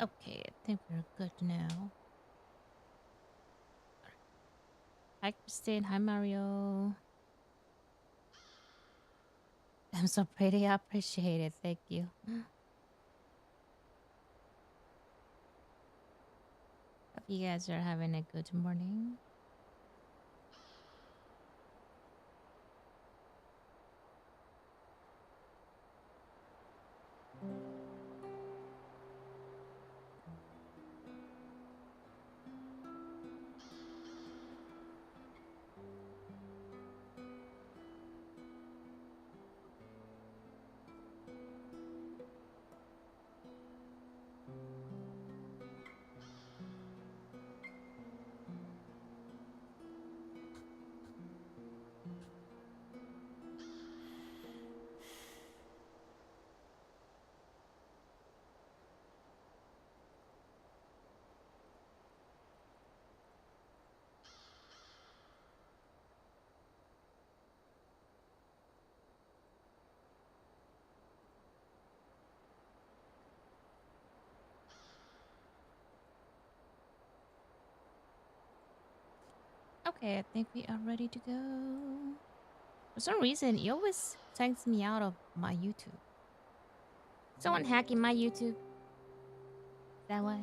Okay, I think we're good now. Hi, Christine. Hi, Mario. I'm so pretty. I appreciate it. Thank you. Hope you guys are having a good morning. Okay, I think we are ready to go. For some reason, it always takes me out of my YouTube. Someone hacking my YouTube. Is that why?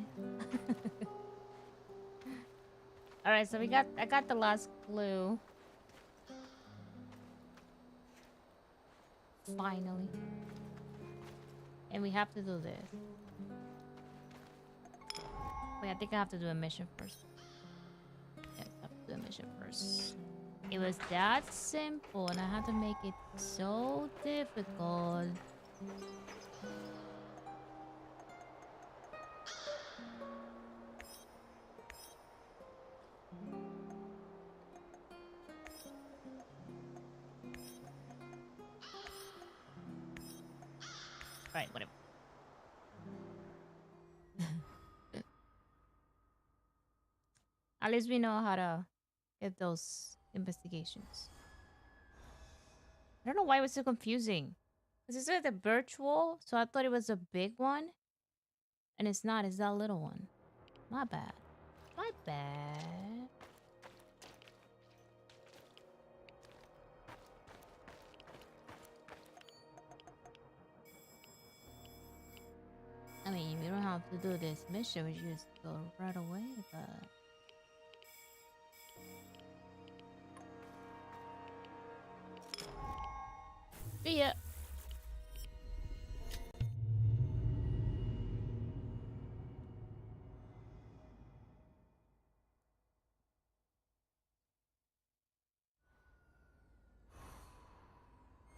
All right, so I got the last clue. Finally. And we have to do this. Wait, I think I have to do a mission first. Yes, I have to do a mission first. It was that simple, and I had to make it so difficult. Right, whatever. At least we know how to get those investigations. I don't know why it was so confusing. Because it's like the virtual, so I thought it was a big one. And it's not, it's that little one. My bad. My bad. I mean, we don't have to do this mission, we just go right away, but... See ya!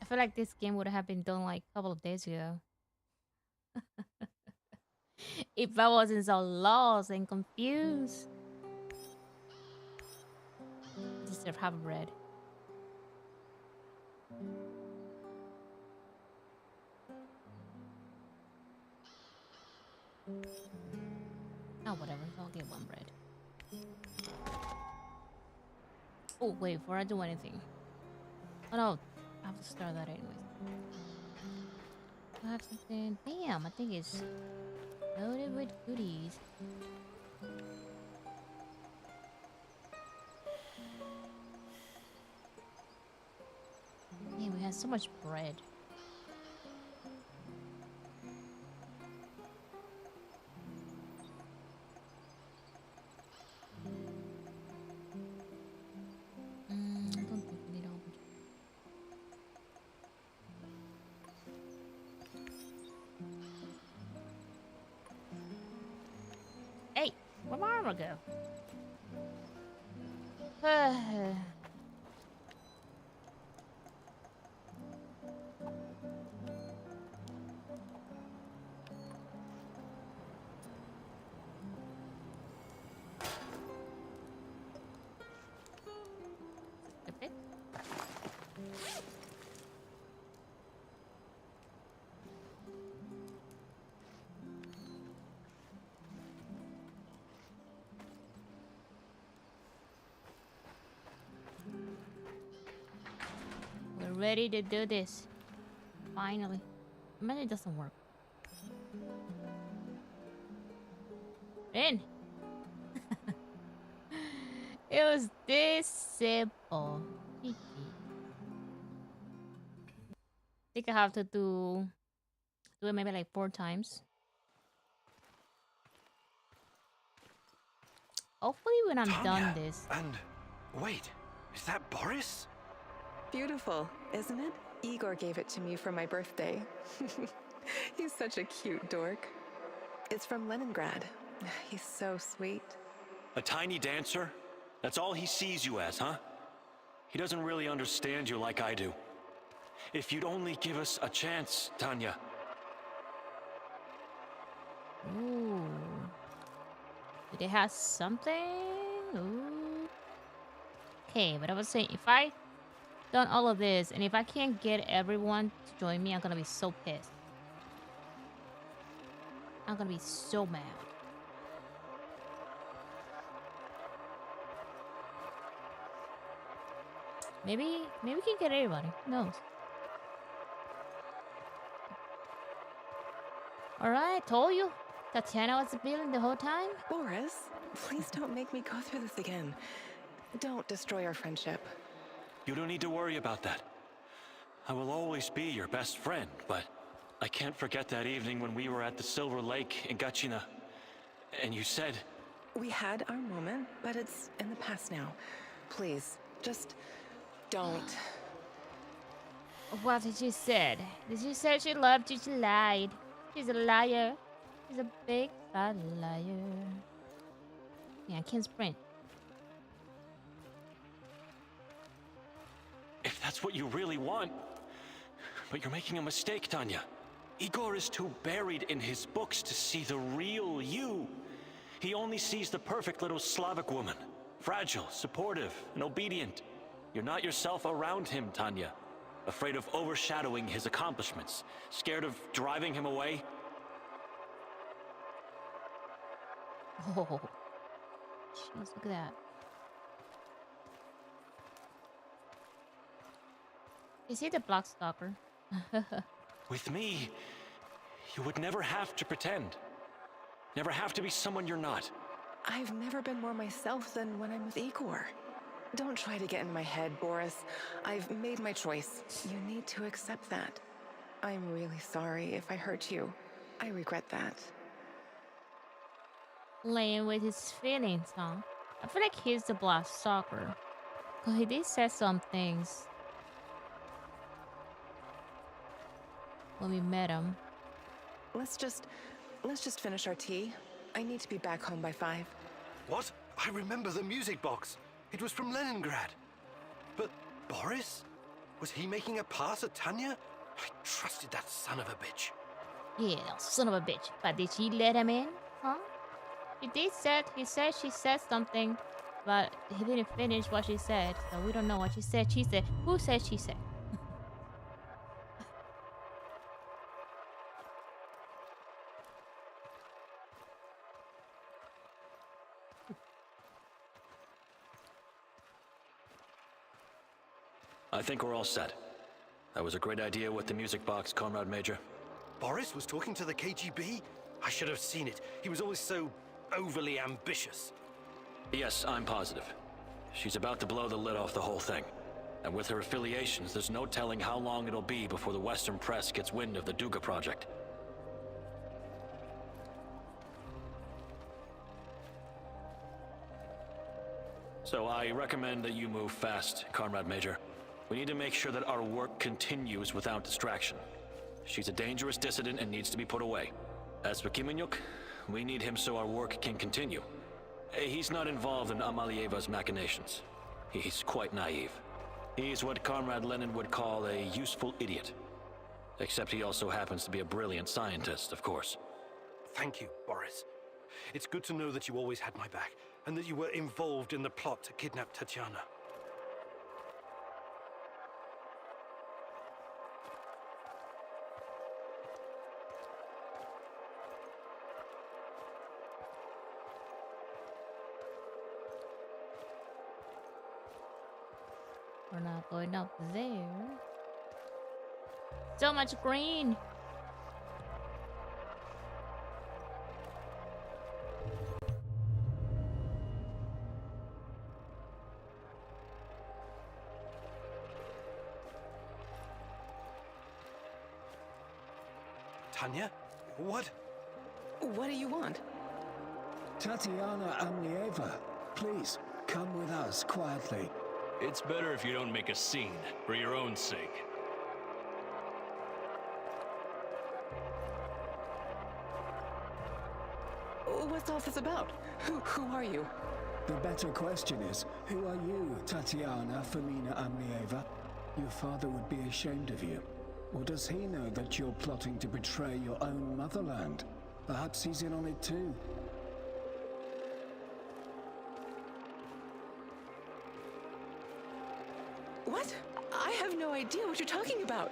I feel like this game would have been done like a couple of days ago. If I wasn't so lost and confused. Deserve half a bread. Oh, whatever. I'll get one bread. Oh, wait. Before I do anything. Oh, no. I have to start that anyways. I have something. Damn, I think it's loaded with goodies. Man, we have so much bread. I don't think we need all much. Hey, where'd my armor go? We're ready to do this. Finally. I mean, it doesn't work. In. It was this simple. I think I have to do it maybe like 4 times. Hopefully when I'm done this. And wait, is that Boris? Beautiful, isn't it? Igor gave it to me for my birthday. He's such a cute dork. It's from Leningrad. He's so sweet. A tiny dancer? That's all he sees you as, huh? He doesn't really understand you like I do. If you'd only give us a chance, Tanya. Ooh. Did it have something? Ooh. Okay, but I was saying, if I done all of this, and if I can't get everyone to join me, I'm gonna be so pissed. I'm gonna be so mad. Maybe we can get everybody. Who knows? Alright, told you. Tatiana was the villain the whole time. Boris, please don't make me go through this again. Don't destroy our friendship. You don't need to worry about that. I will always be your best friend, but I can't forget that evening when we were at the Silver Lake in Gachina. And you said... We had our moment, but it's in the past now. Please, just don't. What did she said? Did she say she loved you? She lied. She's a liar. She's a big fat liar. Yeah, I can't sprint. that's what you really want. But you're making a mistake, Tanya. Igor is too buried in his books to see the real you. He only sees the perfect little Slavic woman. Fragile, supportive, and obedient. You're not yourself around him, Tanya. Afraid of overshadowing his accomplishments. Scared of driving him away. Oh, jeez, look at that. Is he the block stalker? With me, you would never have to pretend. Never have to be someone you're not. I've never been more myself than when I'm with Igor. Don't try to get in my head, Boris. I've made my choice. You need to accept that. I'm really sorry if I hurt you. I regret that. Playing with his feelings, huh? I feel like he's the block stalker. Cause he did say some things when we met him. Let's just finish our tea. I need to be back home by 5. What? I remember the music box. It was from Leningrad. But Boris? Was he making a pass at Tanya? I trusted that son of a bitch. Yeah, son of a bitch. But did she let him in? Huh? He said she said something, but he didn't finish what she said, so we don't know what she said. She said, who said she said? I think we're all set. That was a great idea with the music box, Comrade Major. Boris was talking to the KGB? I should have seen it. He was always so overly ambitious. Yes, I'm positive. She's about to blow the lid off the whole thing. And with her affiliations, there's no telling how long it'll be before the Western press gets wind of the Duga project. So I recommend that you move fast, Comrade Major. We need to make sure that our work continues without distraction. She's a dangerous dissident and needs to be put away. As for Kimenyuk, we need him so our work can continue. He's not involved in Amalieva's machinations. He's quite naive. He's what Comrade Lenin would call a useful idiot. Except he also happens to be a brilliant scientist, of course. Thank you, Boris. It's good to know that you always had my back, and that you were involved in the plot to kidnap Tatiana. We're not going up there. So much green. Tanya? What? What do you want? Tatiana Amnieva, please, come with us quietly. It's better if you don't make a scene, for your own sake. What's all this about? Who are you? The better question is, who are you, Tatiana Femina Amnieva? Your father would be ashamed of you. Or does he know that you're plotting to betray your own motherland? Perhaps he's in on it too. What? I have no idea what you're talking about.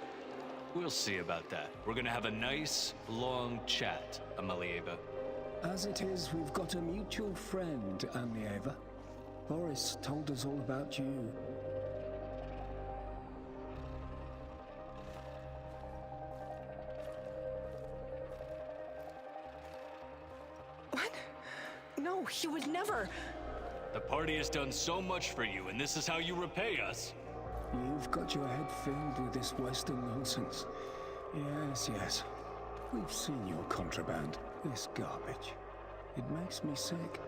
We'll see about that. We're gonna have a nice, long chat, Amalieva. As it is, we've got a mutual friend, Amnieva. Boris told us all about you. What? No, he would never. The party has done so much for you, and this is how you repay us. You've got your head filled with this Western nonsense. Yes, yes. We've seen your contraband, this garbage. It makes me sick.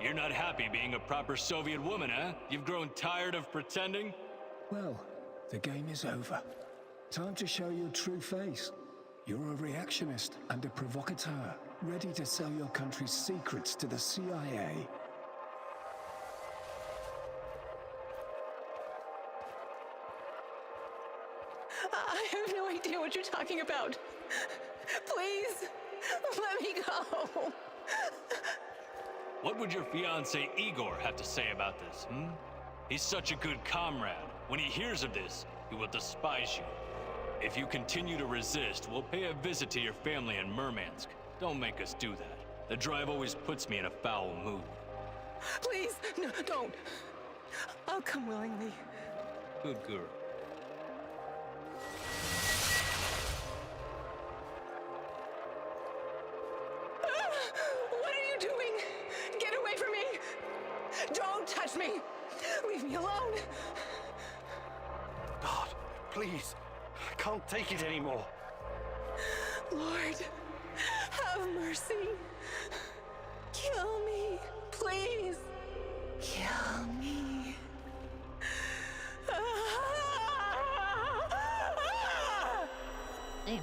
You're not happy being a proper Soviet woman, huh? You've grown tired of pretending? Well, the game is over. Time to show your true face. You're a reactionist and a provocateur, ready to sell your country's secrets to the CIA. you talking about? Please, let me go. What would your fiancé Igor have to say about this, hmm? He's such a good comrade. When he hears of this, he will despise you. If you continue to resist, we'll pay a visit to your family in Murmansk. Don't make us do that. The drive always puts me in a foul mood. Please, no, don't. I'll come willingly. Good girl. What are you doing? Get away from me! Don't touch me! Leave me alone! God, please. I can't take it anymore. Lord, have mercy. Kill me, please. Kill me. Damn.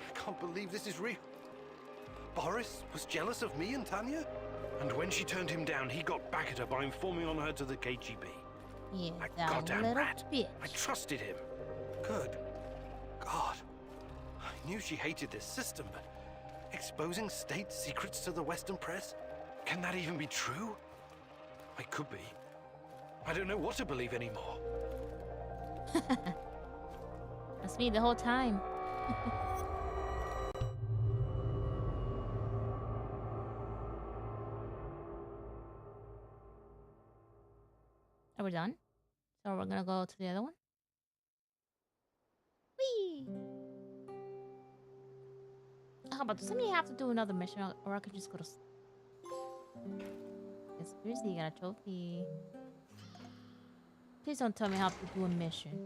I can't believe this is real. Boris was jealous of me and Tanya? And when she turned him down, he got back at her by informing on her to the KGB. Yeah, That that goddamn little rat. bitch. I trusted him. Good God. I knew she hated this system, but exposing state secrets to the Western press? Can that even be true? It could be. I don't know what to believe anymore. That's me the whole time. Are we done? So we're gonna go to the other one? Whee! How about doesn't he have to do another mission, or I could just go to... It's busy, you got a trophy. Please don't tell me how to do a mission.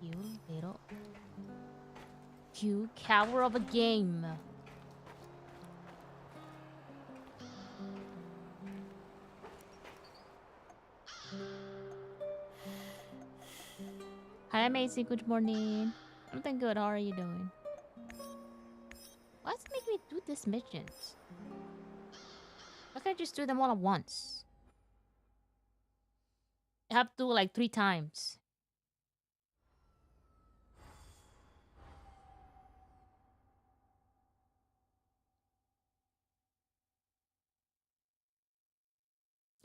You little... You cower of a game. Hi, Macy. Good morning. I'm doing good. How are you doing? Why does it make me do these missions? Why can't I just do them all at once? I have to do it like 3 times.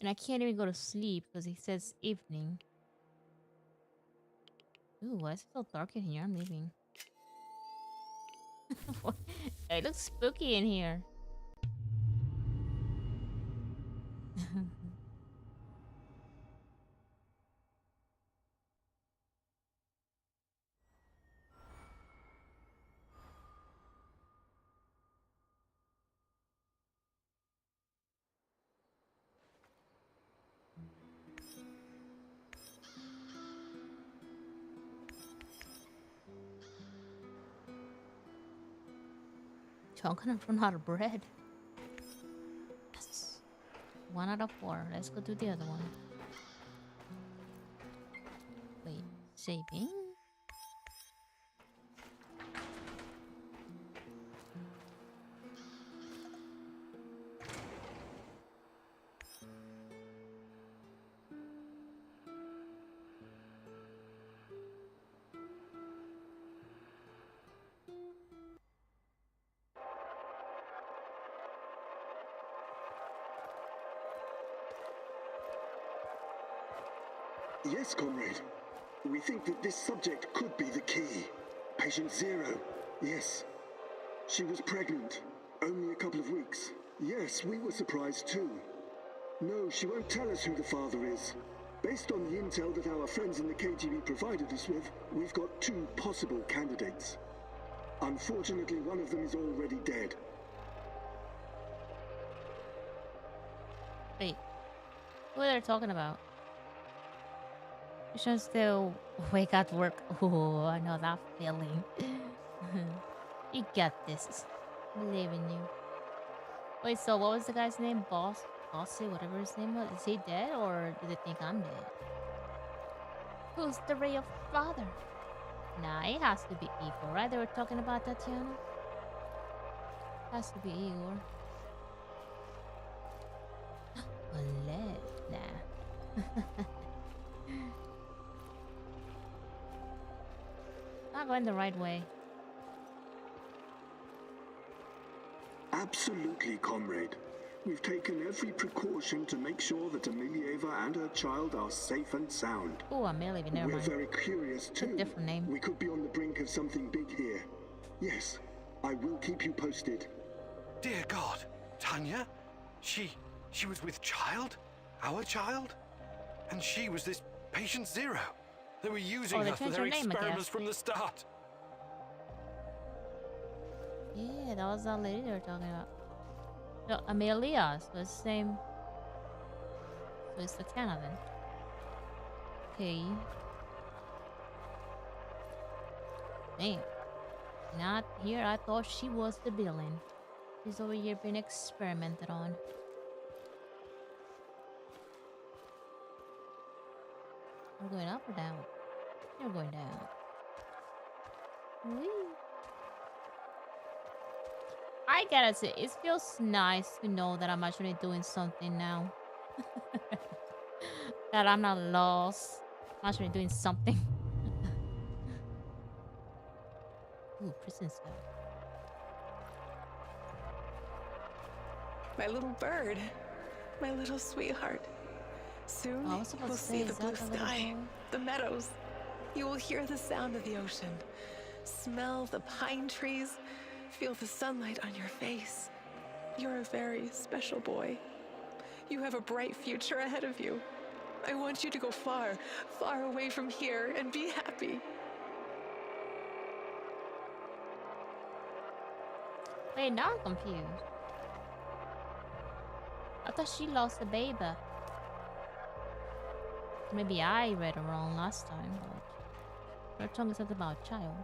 And I can't even go to sleep because he says evening. Ooh, why is it so dark in here? I'm leaving. It looks spooky in here. So I'm gonna run out of bread. Yes. 1 out of 4. Let's go do the other one. Wait, saving? Yes, comrade. We think that this subject could be the key. Patient 0. Yes. She was pregnant. Only a couple of weeks. Yes, we were surprised too. No, she won't tell us who the father is. Based on the intel that our friends in the KGB provided us with, we've got 2 possible candidates. Unfortunately, one of them is already dead. Wait. Who are they talking about? You should still wake at work. Oh, I know that feeling. You got this. Believe in you. Wait, so what was the guy's name? Bossy, whatever his name was. Is he dead or do they think I'm dead? Who's the real father? Nah, it has to be Igor, right? They were talking about Tatiana. Has to be Igor. Nah. Not going the right way. Absolutely, comrade. We've taken every precaution to make sure that Amelieva and her child are safe and sound. Oh, Amelie, never We're mind. very curious too. Different name. We could be on the brink of something big here. Yes, I will keep you posted. Dear God, Tanya? She was with child? Our child? And she was this patient Zero. They were using they her for changed their her name, I experiments guess. from the start. Yeah, that was that lady they were talking about. No, Amelia, so it's the same. So it's Tatiana then. Okay. Damn. Not here, I thought she was the villain. She's over here being experimented on. We're going up or down? You're going down. Whee! I gotta say, it feels nice to know that I'm actually doing something now. That I'm not lost. I'm actually doing something. Ooh, prison cell. My little bird. My little sweetheart. Soon Oh, I was supposed you'll to see say, the is blue that the little sky, boy? the meadows. You will hear the sound of the ocean. Smell the pine trees. Feel the sunlight on your face. You're a very special boy. You have a bright future ahead of you. I want you to go far, far away from here and be happy. Wait, now I'm confused. I thought she lost the baby. Maybe I read it wrong last time, but her tongue is something about a child.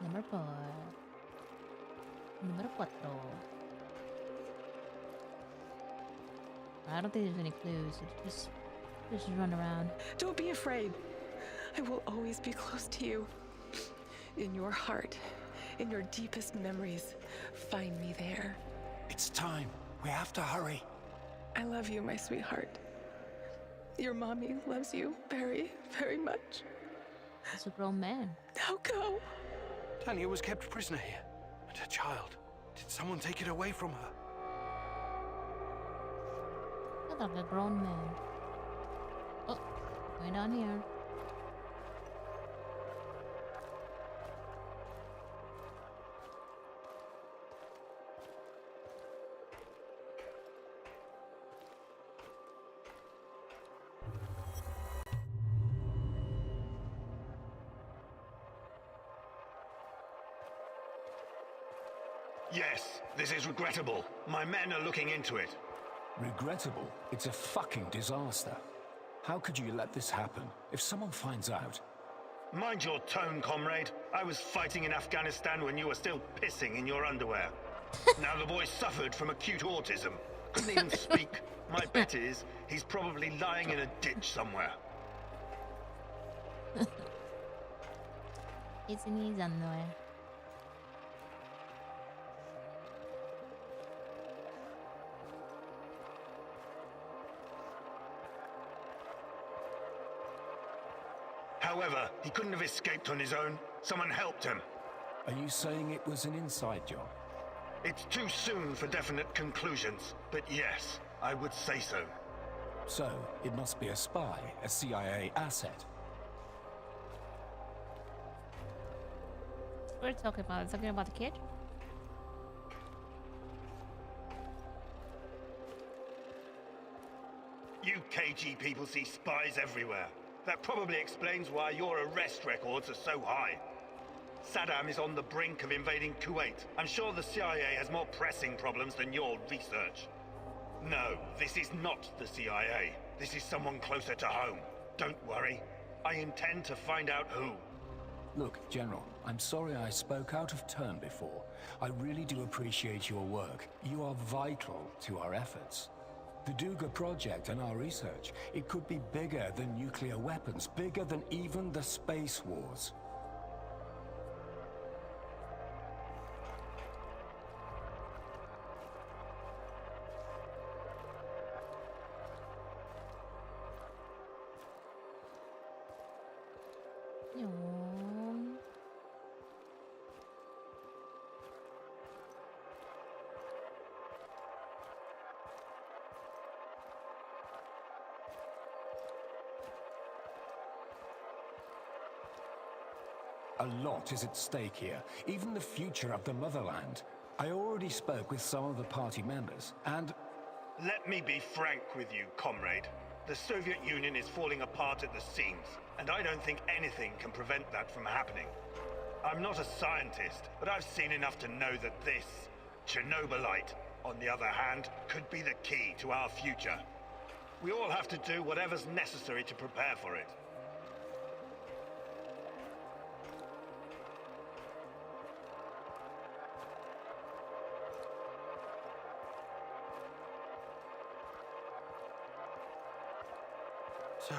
Number 4. Number 4. I don't think there's any clues. It's just run around. Don't be afraid. I will always be close to you. In your heart, in your deepest memories, find me there. It's time. We have to hurry. I love you, my sweetheart. Your mommy loves you very, very much. It's a grown man. Now go. Tanya was kept prisoner here. And her child. Did someone take it away from her? Look like a grown man. Oh, going down here. Yes, this is regrettable. My men are looking into it. Regrettable? It's a fucking disaster. How could you let this happen? If someone finds out... Mind your tone, comrade. I was fighting in Afghanistan when you were still pissing in your underwear. Now the boy suffered from acute autism. Couldn't even speak. My bet is he's probably lying in a ditch somewhere. It's in his underwear. However, he couldn't have escaped on his own. Someone helped him. Are you saying it was an inside job? It's too soon for definite conclusions, but yes, I would say so. So, it must be a spy, a CIA asset. We're talking about something about the kid. You KG people see spies everywhere. That probably explains why your arrest records are so high. Saddam is on the brink of invading Kuwait. I'm sure the CIA has more pressing problems than your research. No, this is not the CIA. This is someone closer to home. Don't worry. I intend to find out who. Look, General, I'm sorry I spoke out of turn before. I really do appreciate your work. You are vital to our efforts. The Duga project and our research, it could be bigger than nuclear weapons, bigger than even the space wars. Yawn. A lot is at stake here, even the future of the motherland. I already spoke with some of the party members, and Let me be frank with you, comrade. The Soviet Union is falling apart at the seams, and I don't think anything can prevent that from happening. I'm not a scientist, but I've seen enough to know that this, Chernobylite, on the other hand, could be the key to our future. We all have to do whatever's necessary to prepare for it. So,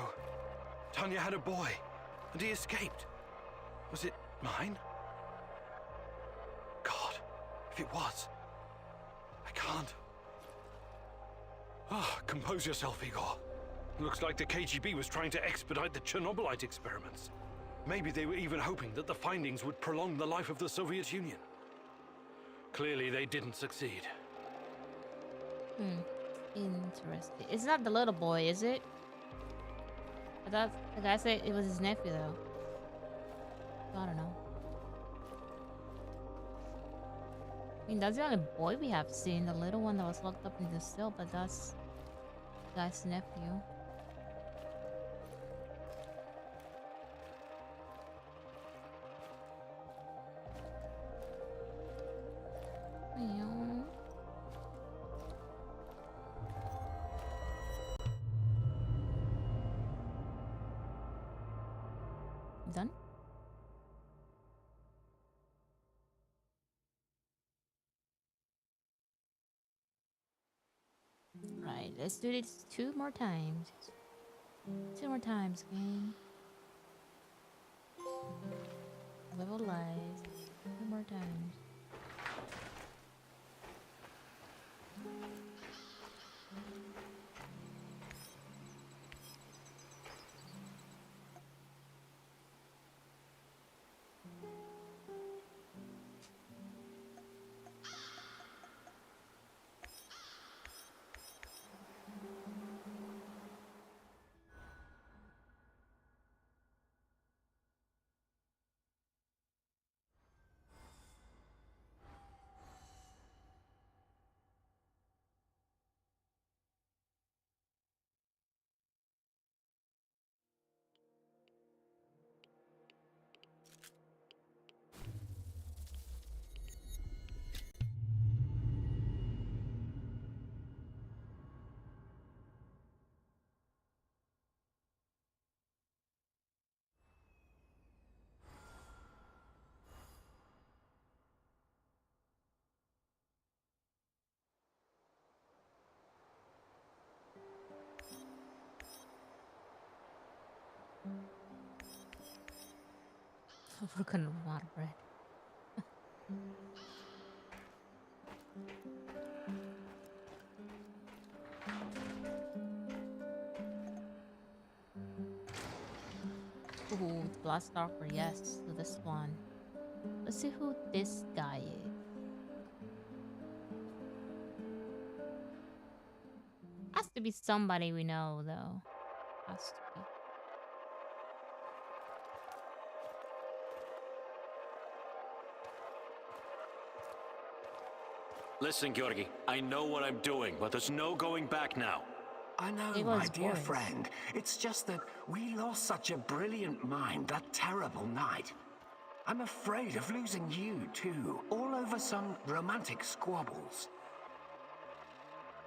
Tanya had a boy, and he escaped. Was it mine? God, if it was, I can't. Ah, compose yourself, Igor. Looks like the KGB was trying to expedite the Chernobylite experiments. Maybe they were even hoping that the findings would prolong the life of the Soviet Union. Clearly, they didn't succeed. Interesting. It's not the little boy, is it? I thought the guy said it was his nephew, though. I don't know. I mean, that's the only boy we have seen. The little one that was locked up in the cell, but that's the guy's nephew. Meow. Done? Right, let's do this 2 more times. 2 more times, game. Level lies. 2 more times. We're gonna run out of bread. Ooh, Blast Stalker, yes, to this one. Let's see who this guy is. Has to be somebody we know, though. Has to be. Listen, Georgi, I know what I'm doing, but there's no going back now. I know, It my was dear Boris. friend. It's just that we lost such a brilliant mind that terrible night. I'm afraid of losing you, too, all over some romantic squabbles.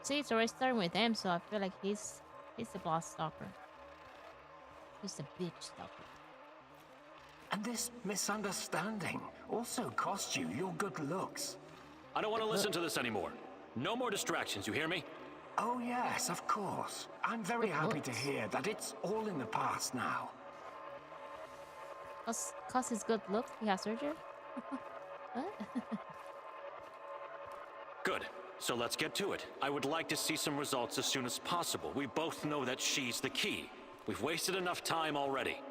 See, it's already starting with him, so I feel like he's the Blast Stalker. He's the bitch stalker. And this misunderstanding also cost you your good looks. I don't want to listen to this anymore. No more distractions, you hear me? Oh yes, of course. I'm very happy to hear that it's all in the past now. Cause his good looks, he has surgery? What? Good. So let's get to it. I would like to see some results as soon as possible. We both know that she's the key. We've wasted enough time already.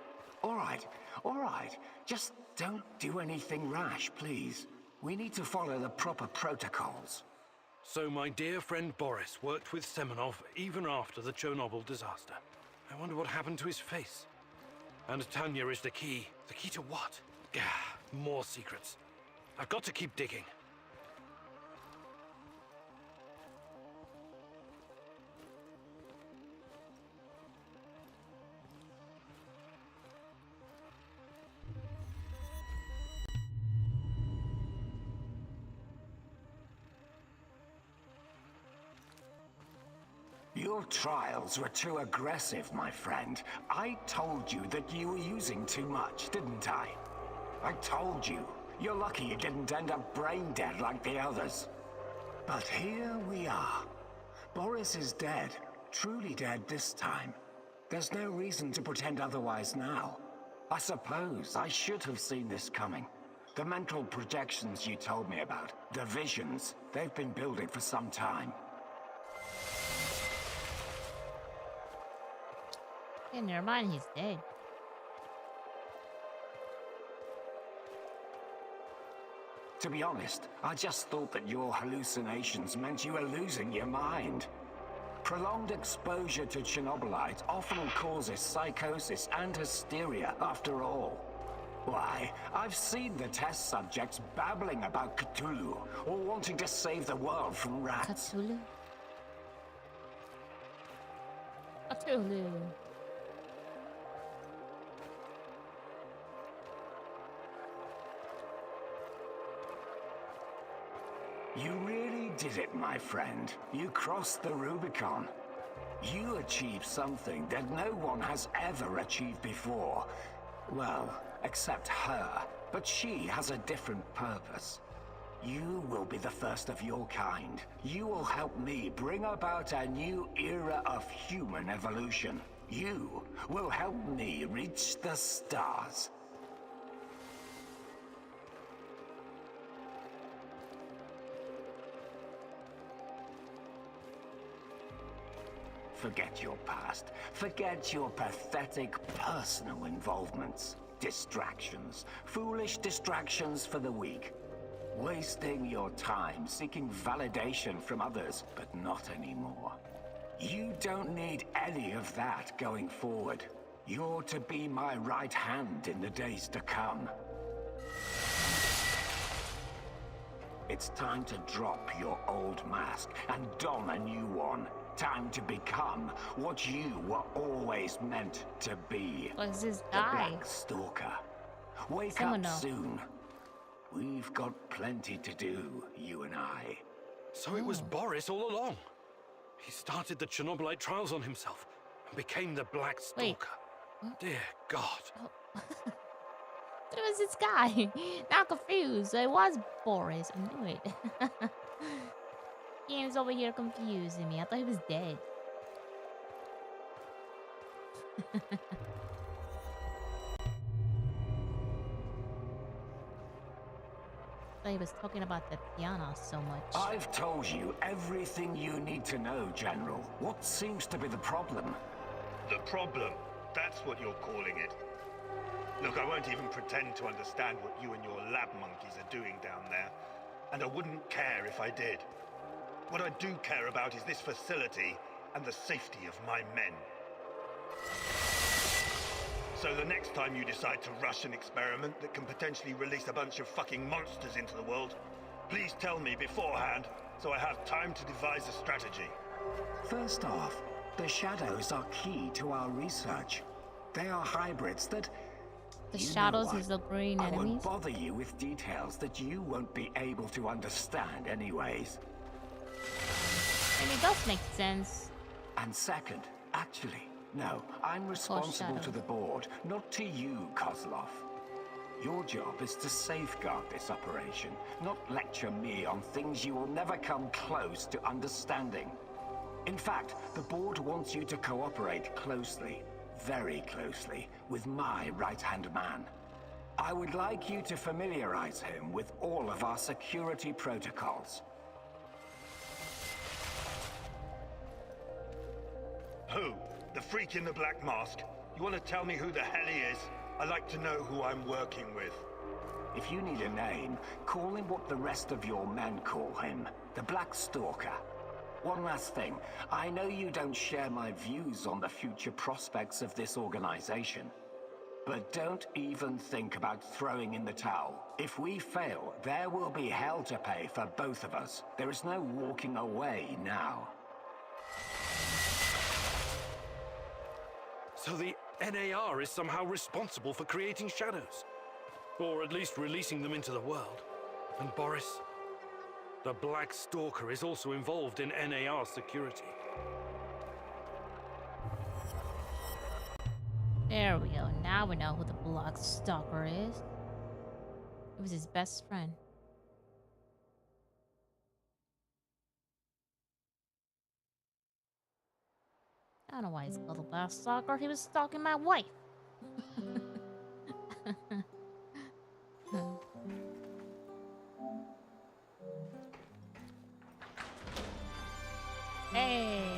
All right. Just don't do anything rash, please. We need to follow the proper protocols. So my dear friend Boris worked with Semenov even after the Chernobyl disaster. I wonder what happened to his face. And Tanya is the key. The key to what? More secrets. I've got to keep digging. Your trials were too aggressive, my friend. I told you that you were using too much, didn't I? I told you. You're lucky you didn't end up brain dead like the others. But here we are. Boris is dead. Truly dead this time. There's no reason to pretend otherwise now. I suppose I should have seen this coming. The mental projections you told me about, the visions, they've been building for some time. Yeah, never mind, he's dead. To be honest, I just thought that your hallucinations meant you were losing your mind. Prolonged exposure to Chernobylite often causes psychosis and hysteria, after all. Why, I've seen the test subjects babbling about Cthulhu, or wanting to save the world from rats. Cthulhu? Cthulhu. You really did it, my friend. You crossed the Rubicon. You achieved something that no one has ever achieved before. Well, except her. But she has a different purpose. You will be the first of your kind. You will help me bring about a new era of human evolution. You will help me reach the stars. Forget your past. Forget your pathetic personal involvements. Distractions. Foolish distractions for the weak. Wasting your time seeking validation from others, but not anymore. You don't need any of that going forward. You're to be my right hand in the days to come. It's time to drop your old mask and don a new one. Time to become what you were always meant to be. What's this The guy? Black Stalker. Wake Someone up know. soon. We've got plenty to do, you and I. So it was Boris all along. He started the Chernobylite trials on himself and became the Black Wait. Stalker. Dear God. It was this guy. Now I'm confused. So it was Boris. I knew it. Game's over here confusing me. I thought he was dead. I thought he was talking about Tatiana so much. I've told you everything you need to know, General. What seems to be the problem? The problem? That's what you're calling it. Look, I won't even pretend to understand what you and your lab monkeys are doing down there. And I wouldn't care if I did. What I do care about is this facility and the safety of my men. So the next time you decide to rush an experiment that can potentially release a bunch of fucking monsters into the world, please tell me beforehand so I have time to devise a strategy. First off, the shadows are key to our research. They are hybrids that... The You know shadows what? is the green I enemies. won't bother you with details that you won't be able to understand anyways. And it does make sense. And second, actually, no, I'm responsible to the board, not to you, Kozlov. Your job is to safeguard this operation, not lecture me on things you will never come close to understanding. In fact, the board wants you to cooperate closely, very closely, with my right-hand man. I would like you to familiarize him with all of our security protocols. Who? The freak in the black mask? You want to tell me who the hell he is? I'd like to know who I'm working with. If you need a name, call him what the rest of your men call him, the Black Stalker. One last thing, I know you don't share my views on the future prospects of this organization, but don't even think about throwing in the towel. If we fail, there will be hell to pay for both of us. There is no walking away now. So the NAR is somehow responsible for creating shadows. Or at least releasing them into the world. And Boris, the Black Stalker, is also involved in NAR security. There we go. Now we know who the Black Stalker is. It was his best friend. I don't know why he's called the Black Stalker. He was stalking my wife. Hey.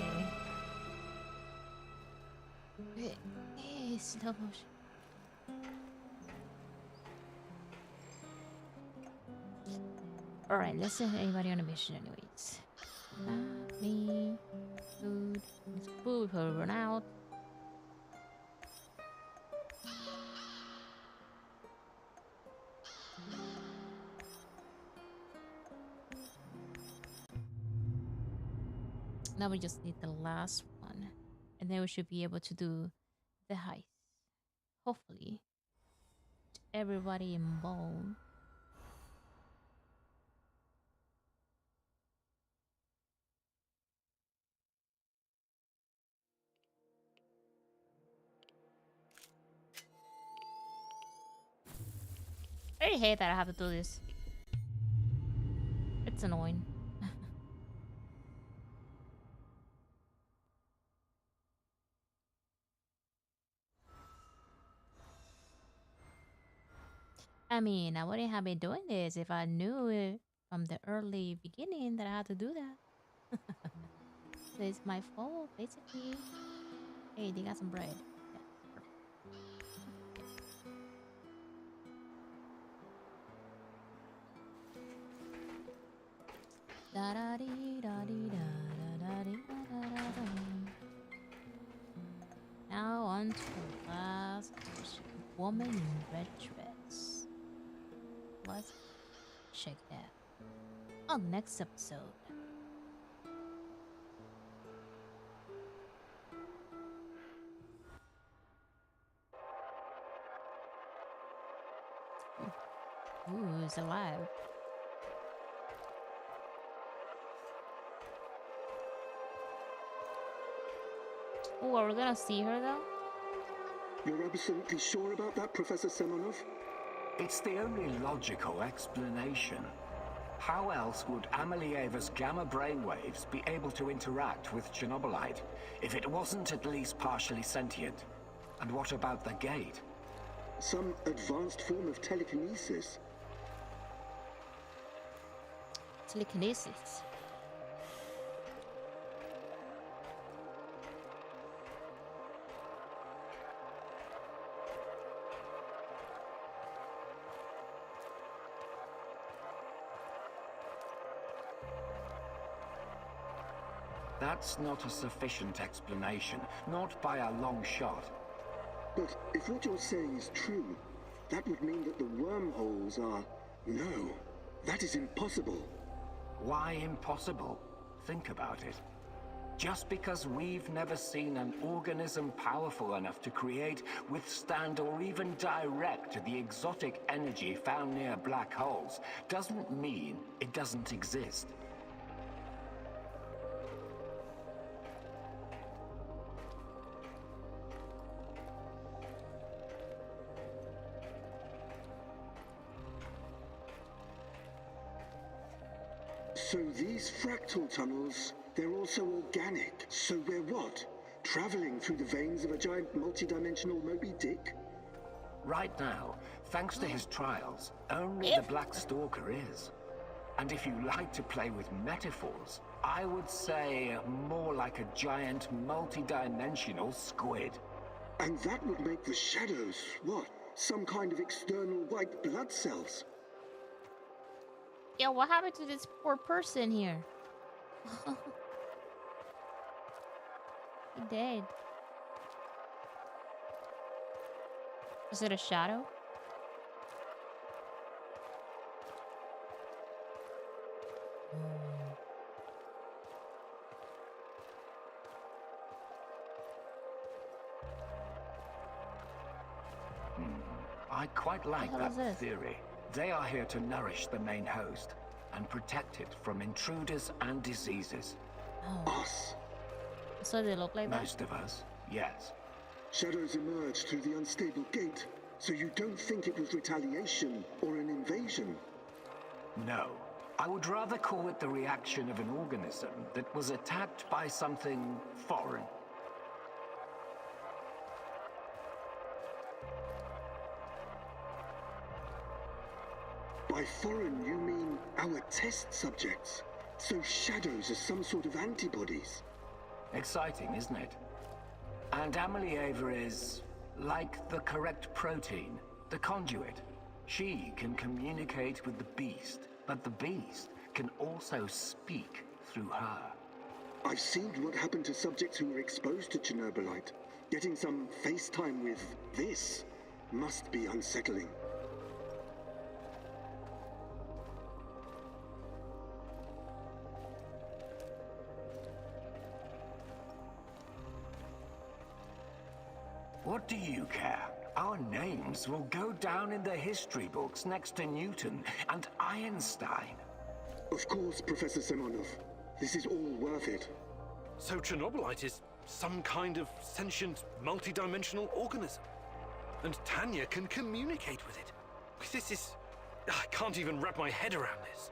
Hey, slow motion. Alright, let's send anybody on a mission anyways. Me. Food. It's food before we run out. Now we just need the last one. And then we should be able to do the heist. Hopefully. Everybody involved. I really hate that I have to do this. It's annoying. I mean, I wouldn't have been doing this if I knew it from the early beginning that I had to do that. So it's my fault, basically. Hey, they got some bread. Yeah, perfect. Da da dee da dee da da da dee da da da. Now on to the last mission. Woman in red dress. Let's check that on next episode. Ooh, it's alive. Oh, are we gonna see her though? You're absolutely sure about that, Professor Semonov? It's the only logical explanation. How else would Amelieva's gamma brainwaves be able to interact with Chernobylite if it wasn't at least partially sentient? And what about the gate? Some advanced form of telekinesis. Telekinesis. That's not a sufficient explanation, not by a long shot. But if what you're saying is true, that would mean that the wormholes are... No, that is impossible. Why impossible? Think about it. Just because we've never seen an organism powerful enough to create, withstand, or even direct the exotic energy found near black holes, doesn't mean it doesn't exist. So these fractal tunnels, they're also organic. So we're what? Traveling through the veins of a giant multi-dimensional Moby Dick? Right now, thanks to his trials, only the Black Stalker is. And if you like to play with metaphors, I would say more like a giant multi-dimensional squid. And that would make the shadows, what? Some kind of external white blood cells? Yeah, what happened to this poor person here? He dead. Is it a shadow? I quite like What the hell is that this? theory. They are here to nourish the main host and protect it from intruders and diseases. Us. So they look like that? Most of us, yes. Shadows emerged through the unstable gate, so you don't think it was retaliation or an invasion? No. I would rather call it the reaction of an organism that was attacked by something foreign. By foreign, you mean our test subjects? So shadows are some sort of antibodies? Exciting, isn't it? And Amelieva is like the correct protein, the conduit. She can communicate with the beast, but the beast can also speak through her. I've seen what happened to subjects who were exposed to Chernobylite. Getting some FaceTime with this must be unsettling. What do you care? Our names will go down in the history books next to Newton and Einstein. Of course, Professor Semonov. This is all worth it. So Chernobylite is some kind of sentient, multi-dimensional organism. And Tanya can communicate with it. This is... I can't even wrap my head around this.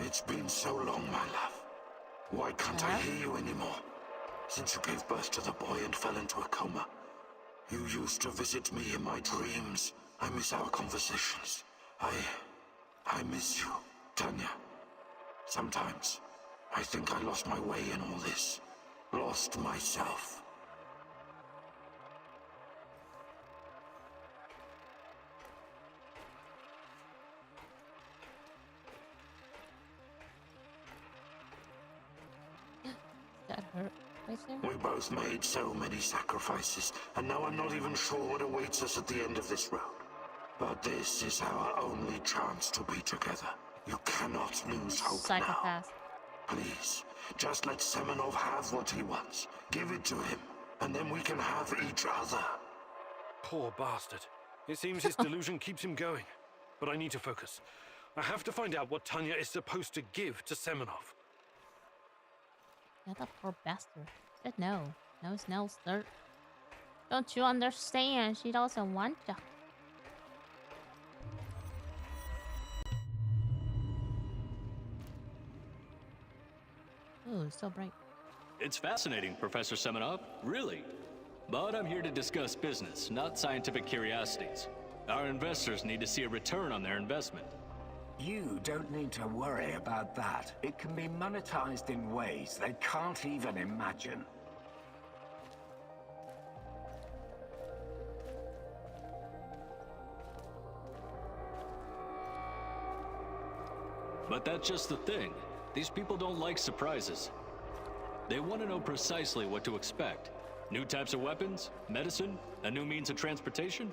It's been so long, my love. Why can't I hear you anymore? Since you gave birth to the boy and fell into a coma. You used to visit me in my dreams. I miss our conversations. I miss you, Tanya. Sometimes, I think I lost my way in all this. Lost myself. That hurt right there? We both made so many sacrifices, and now I'm not even sure what awaits us at the end of this road. But this is our only chance to be together. You cannot lose hope Psychopath. now. Please, just let Semenov have what he wants. Give it to him, and then we can have each other. Poor bastard. It seems his delusion keeps him going. But I need to focus. I have to find out what Tanya is supposed to give to Semenov. Yeah, that poor bastard. Said no. No smells dirt. Don't you understand? She doesn't want you. Ooh, it's so bright. It's fascinating, Professor Semenov, really. But I'm here to discuss business, not scientific curiosities. Our investors need to see a return on their investment. You don't need to worry about that. It can be monetized in ways they can't even imagine. But that's just the thing. These people don't like surprises. They want to know precisely what to expect. New types of weapons, medicine, a new means of transportation.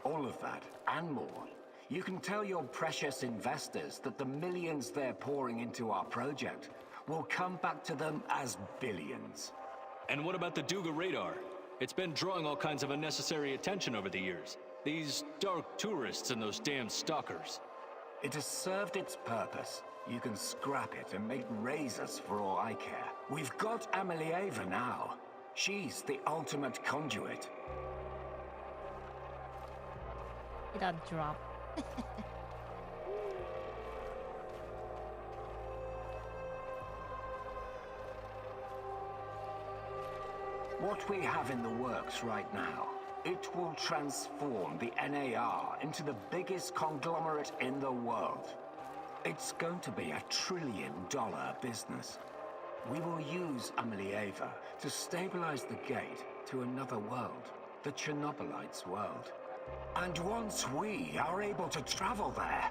All of that, and more. You can tell your precious investors that the millions they're pouring into our project will come back to them as billions. And what about the Duga radar? It's been drawing all kinds of unnecessary attention over the years. These dark tourists and those damn stalkers. It has served its purpose. You can scrap it and make razors for all I care. We've got Amelieva now. She's the ultimate conduit. Without drop. What we have in the works right now, it will transform the NAR into the biggest conglomerate in the world. It's going to be $1 trillion business. We will use Amelieva to stabilize the gate to another world, the Chernobylite's world. And once we are able to travel there,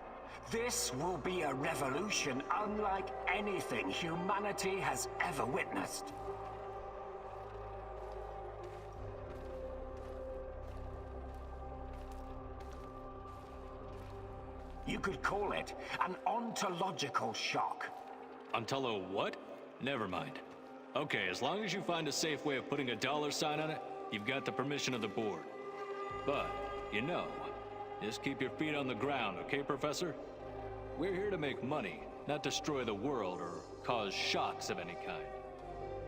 this will be a revolution unlike anything humanity has ever witnessed. You could call it an ontological shock. Ontolo what? Never mind. Okay, as long as you find a safe way of putting a $sign on it, you've got the permission of the board. But, you know, just keep your feet on the ground, okay, Professor? We're here to make money, not destroy the world or cause shocks of any kind.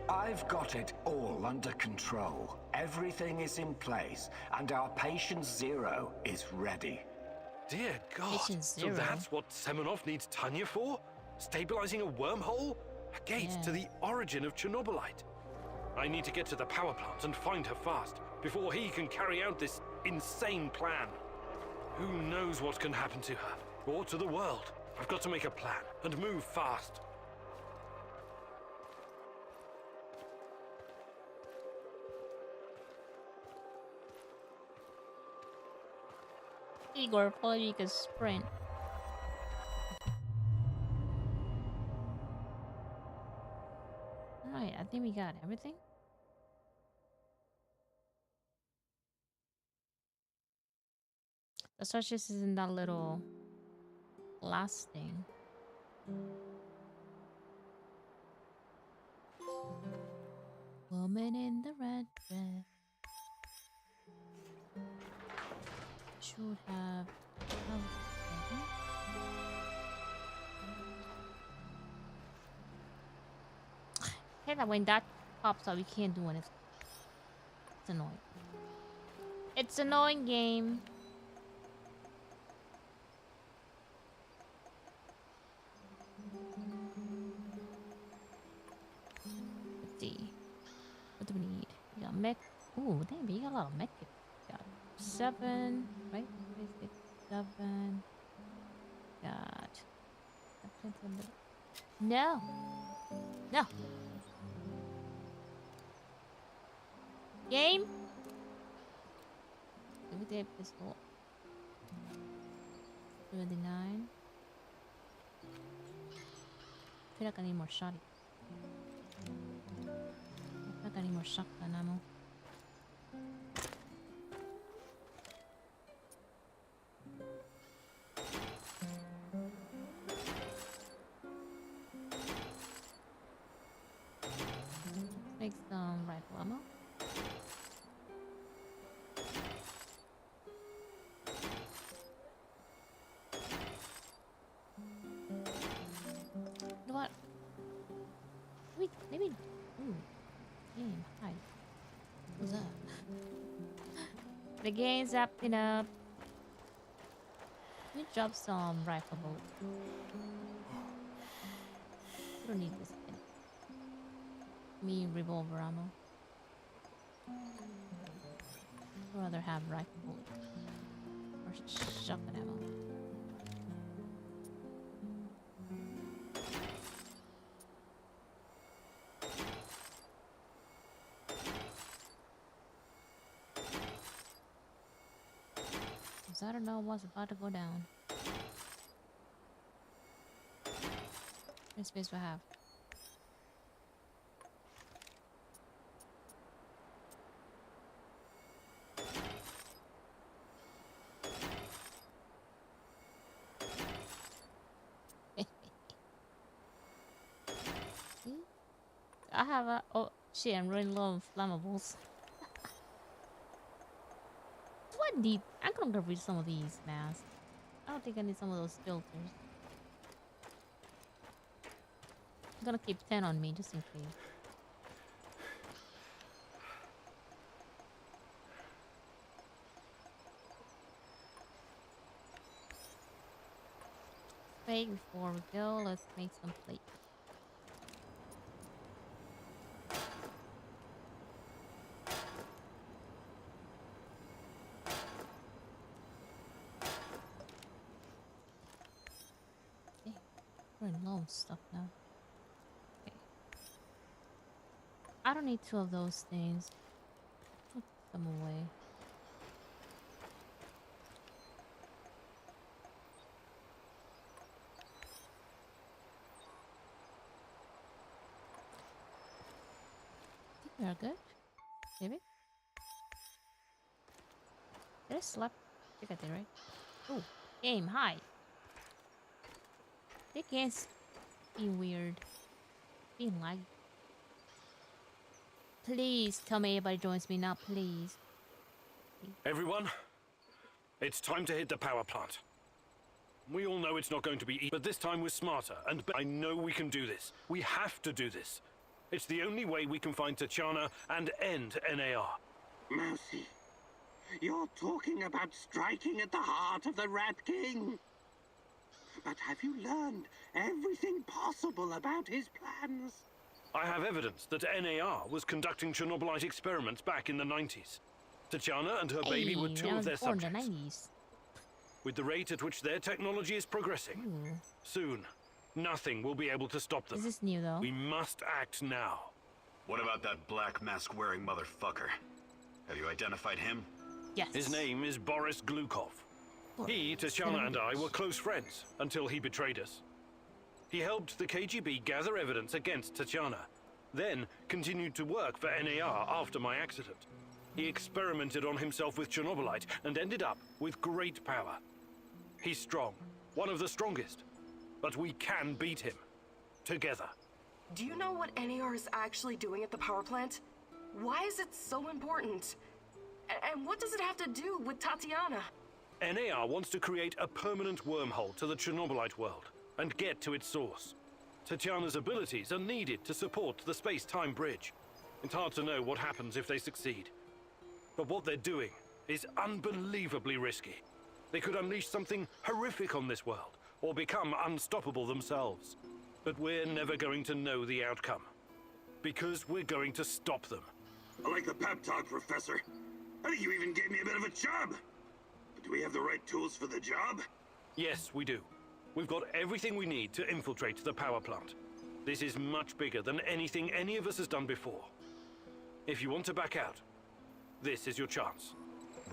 I've got it all under control. Everything is in place, and our patient zero is ready. Dear God. Patient So zero. that's what Semenov needs Tanya for? Stabilizing a wormhole? A gate to the origin of Chernobylite. I need to get to the power plant and find her fast, before he can carry out this insane plan. Who knows what can happen to her, or to the world? I've got to make a plan, and move fast. Igor, follow you can sprint. Alright, I think we got everything. The searches is in that little glass thing. Woman in the red dress should have. Hey, that when that pops up, you can't do anything. It's annoying. It's annoying game. Let's see. What do we need? We got mech. Ooh, damn, we got a lot of mech. We got 7, right? 6, 7. Got. No. No. Game. Give me the pistol. 79. I feel like I need more shotty. I feel like I need more shotgun ammo. Make some rifle ammo. You know what? Maybe. Ooh. Game. Hi. What's up? The game's wrapping up. Let me drop some rifle bolt. We don't need this thing. Me revolver ammo. I'd rather have rifle bolt or shotgun ammo. Cause I don't know what's about to go down. How much space do I have? I have a. Oh shit, I'm running low on flammables. What need? I'm gonna read some of these masks. I don't think I need some of those filters. I'm gonna keep 10 on me just in case. Wait, before we go, let's make some plates. Okay, we're in low stuff now. Okay. I don't need 2 of those things. Put them away. We are good. Maybe. Did I slap? I think I did, right? Oh, game, hi. This game's being weird. Being lag. Please tell me everybody joins me now, please. Everyone, it's time to hit the power plant. We all know it's not going to be easy, but this time we're smarter, and I know we can do this. We have to do this. It's the only way we can find Tatiana and end NAR. Mousy, you're talking about striking at the heart of the Rat King. But have you learned everything possible about his plans? I have evidence that NAR was conducting Chernobylite experiments back in the 90s. Tatiana and her baby were 2 of their subjects. With the rate at which their technology is progressing, soon, nothing will be able to stop them. This is new, though. We must act now. What about that black mask-wearing motherfucker? Have you identified him? Yes. His name is Boris Glukov. He, Tatiana, and I were close friends until he betrayed us. He helped the KGB gather evidence against Tatiana, then continued to work for NAR after my accident. He experimented on himself with Chernobylite and ended up with great power. He's strong, one of the strongest, but we can beat him. Together. Do you know what NAR is actually doing at the power plant? Why is it so important? And what does it have to do with Tatiana? NAR wants to create a permanent wormhole to the Chernobylite world and get to its source. Tatiana's abilities are needed to support the space-time bridge. It's hard to know what happens if they succeed. But what they're doing is unbelievably risky. They could unleash something horrific on this world, or become unstoppable themselves. But we're never going to know the outcome. Because we're going to stop them. I like the pep talk, Professor. I think you even gave me a bit of a job. But do we have the right tools for the job? Yes, we do. We've got everything we need to infiltrate the power plant. This is much bigger than anything any of us has done before. If you want to back out, this is your chance.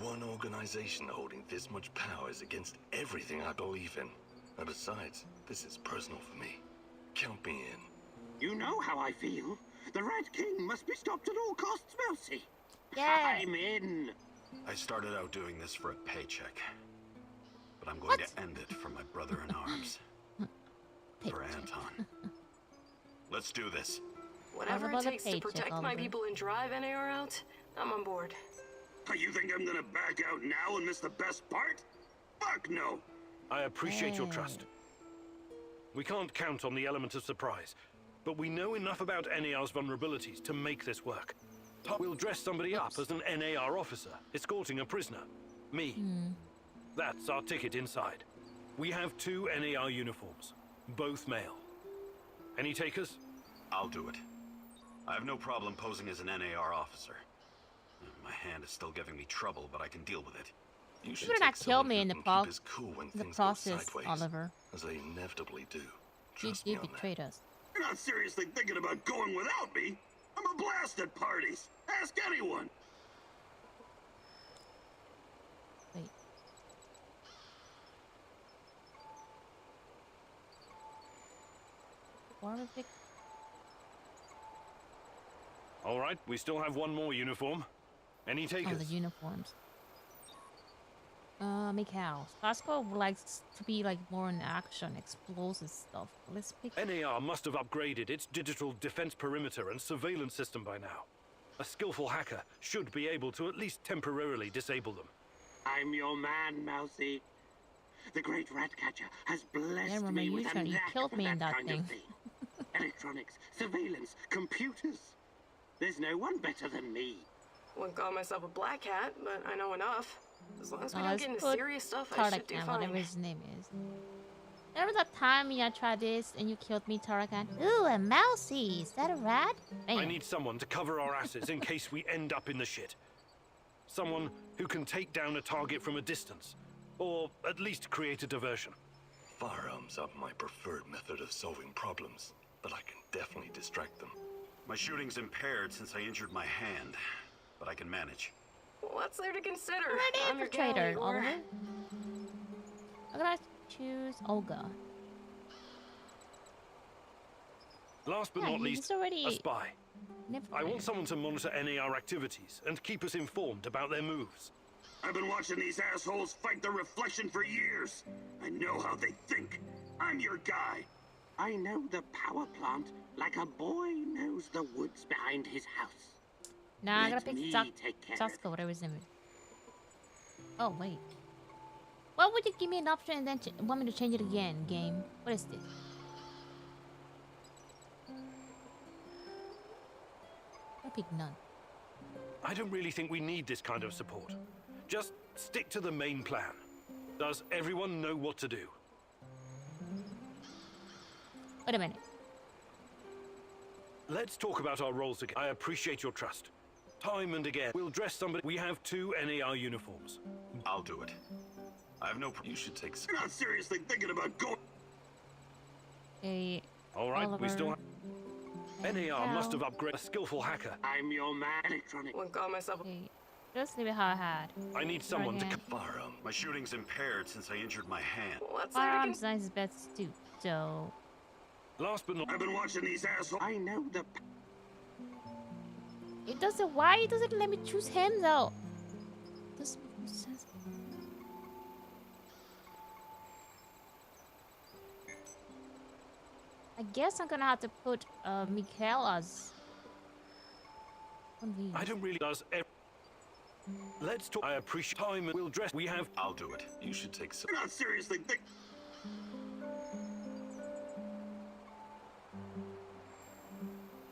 One organization holding this much power is against everything I believe in. And besides, this is personal for me. Count me in. You know how I feel. The Rat King must be stopped at all costs, Mousy. Yeah. I'm in. I started out doing this for a paycheck. But I'm going to end it for my brother-in-arms. For Anton. Let's do this. Whatever it takes to protect my people and drive NAR out, I'm on board. You think I'm gonna back out now and miss the best part? Fuck no! I appreciate your trust. We can't count on the element of surprise, but we know enough about NAR's vulnerabilities to make this work. We'll dress somebody up as an NAR officer, escorting a prisoner. Me. That's our ticket inside. We have 2 NAR uniforms, both male. Any takers? I'll do it. I have no problem posing as an NAR officer. My hand is still giving me trouble, but I can deal with it. You should not kill me in the process, sideways, Oliver. as they inevitably do. You betrayed us. You're not seriously thinking about going without me? I'm a blast at parties. Ask anyone. Wait. Warwick. All right, we still have 1 more uniform. Any takers? Oh, the uniforms. Make house. Costco likes to be like more in action, explosive stuff. Let's pick. NAR must have upgraded its digital defense perimeter and surveillance system by now. A skillful hacker should be able to at least temporarily disable them. I'm your man, Mousy. The great Ratcatcher has blessed remember me you with a turned- you knack killed for me in that kind thing. of thing. Electronics, surveillance, computers. There's no one better than me. Wouldn't call myself a black hat, but I know enough. As long as we Oh, don't let's get into put serious stuff, I should do Tarakan, fine. whatever his name is. Remember that time I tried this and you killed me, Tarakan? Ooh, a mousey! Is that a rat? Bam. I need someone to cover our asses in case we end up in the shit. Someone who can take down a target from a distance, or at least create a diversion. Firearms aren't my preferred method of solving problems, but I can definitely distract them. My shooting's impaired since I injured my hand, but I can manage. What's there to consider? Already I'm your gal, infiltrator, Igor. Oliver. I'm gonna choose Olga. Last but Yeah, not he's least, already a spy. an I want infiltrator. someone to monitor NAR activities and keep us informed about their moves. I've been watching these assholes fight the reflection for years. I know how they think. I'm your guy. I know the power plant like a boy knows the woods behind his house. Nah, I Let gotta pick me take care of Sasko, whatever his name is. Oh, wait. Why would you give me an option and then want me to change it again, game? What is this? I pick none. I don't really think we need this kind of support. Just stick to the main plan. Does everyone know what to do? Wait a minute. Let's talk about our roles again. I appreciate your trust. Time and again, we'll dress somebody. We have 2 NAR uniforms. I'll do it. I have no. You should take. You're not seriously thinking about going. A All right, Oliver we still have. and NAR must Cal. have upgraded a skillful hacker. I'm your man. Electronic. Wouldn't call myself a... Okay, just leave it how I had. I need someone to. Again. Firearm. My shooting's impaired since I injured my hand. What's there to Firearms consider? design is best too. So Last but not. I've been watching these assholes. I know the it doesn't. Why doesn't it let me choose him though? Doesn't make no sense. I guess I'm gonna have to put Mikhail as one of these. I don't really does. Let's talk. I appreciate time. We'll dress. We have. I'll do it. You should take some. You're not seriously thinking.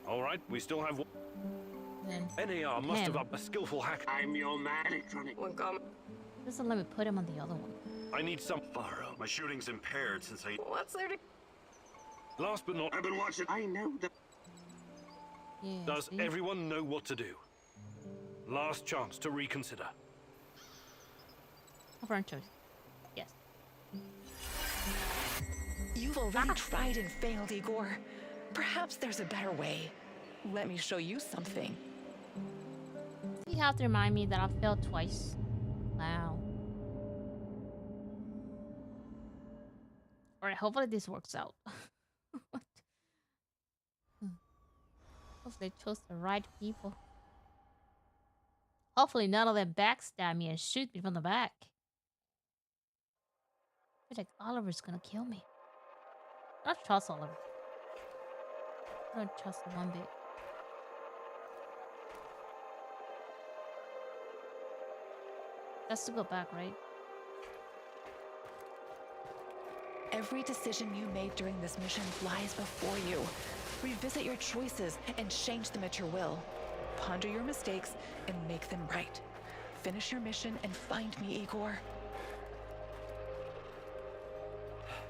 All right, we still have. Then NAR must have him. up a skillful hacker. I'm your man. Electronic. Wouldn't call me... Doesn't let me put him on the other one. I need some. Firearm. My shooting's impaired since I. What's there to... Last but not. I've been watching. I know the Yeah. Does see? everyone know what to do? Last chance to reconsider. Different choice. Yes. You've already tried and failed, Igor. Perhaps there's a better way. Let me show you something. You have to remind me that I failed twice. Wow. Alright, hopefully this works out. What? Hopefully I chose the right people. Hopefully none of them backstab me and shoot me from the back. I feel like Oliver's gonna kill me. I don't trust Oliver. I don't trust him one bit. Has to go back, right? Every decision you made during this mission lies before you. Revisit your choices and change them at your will. Ponder your mistakes and make them right. Finish your mission and find me, Igor.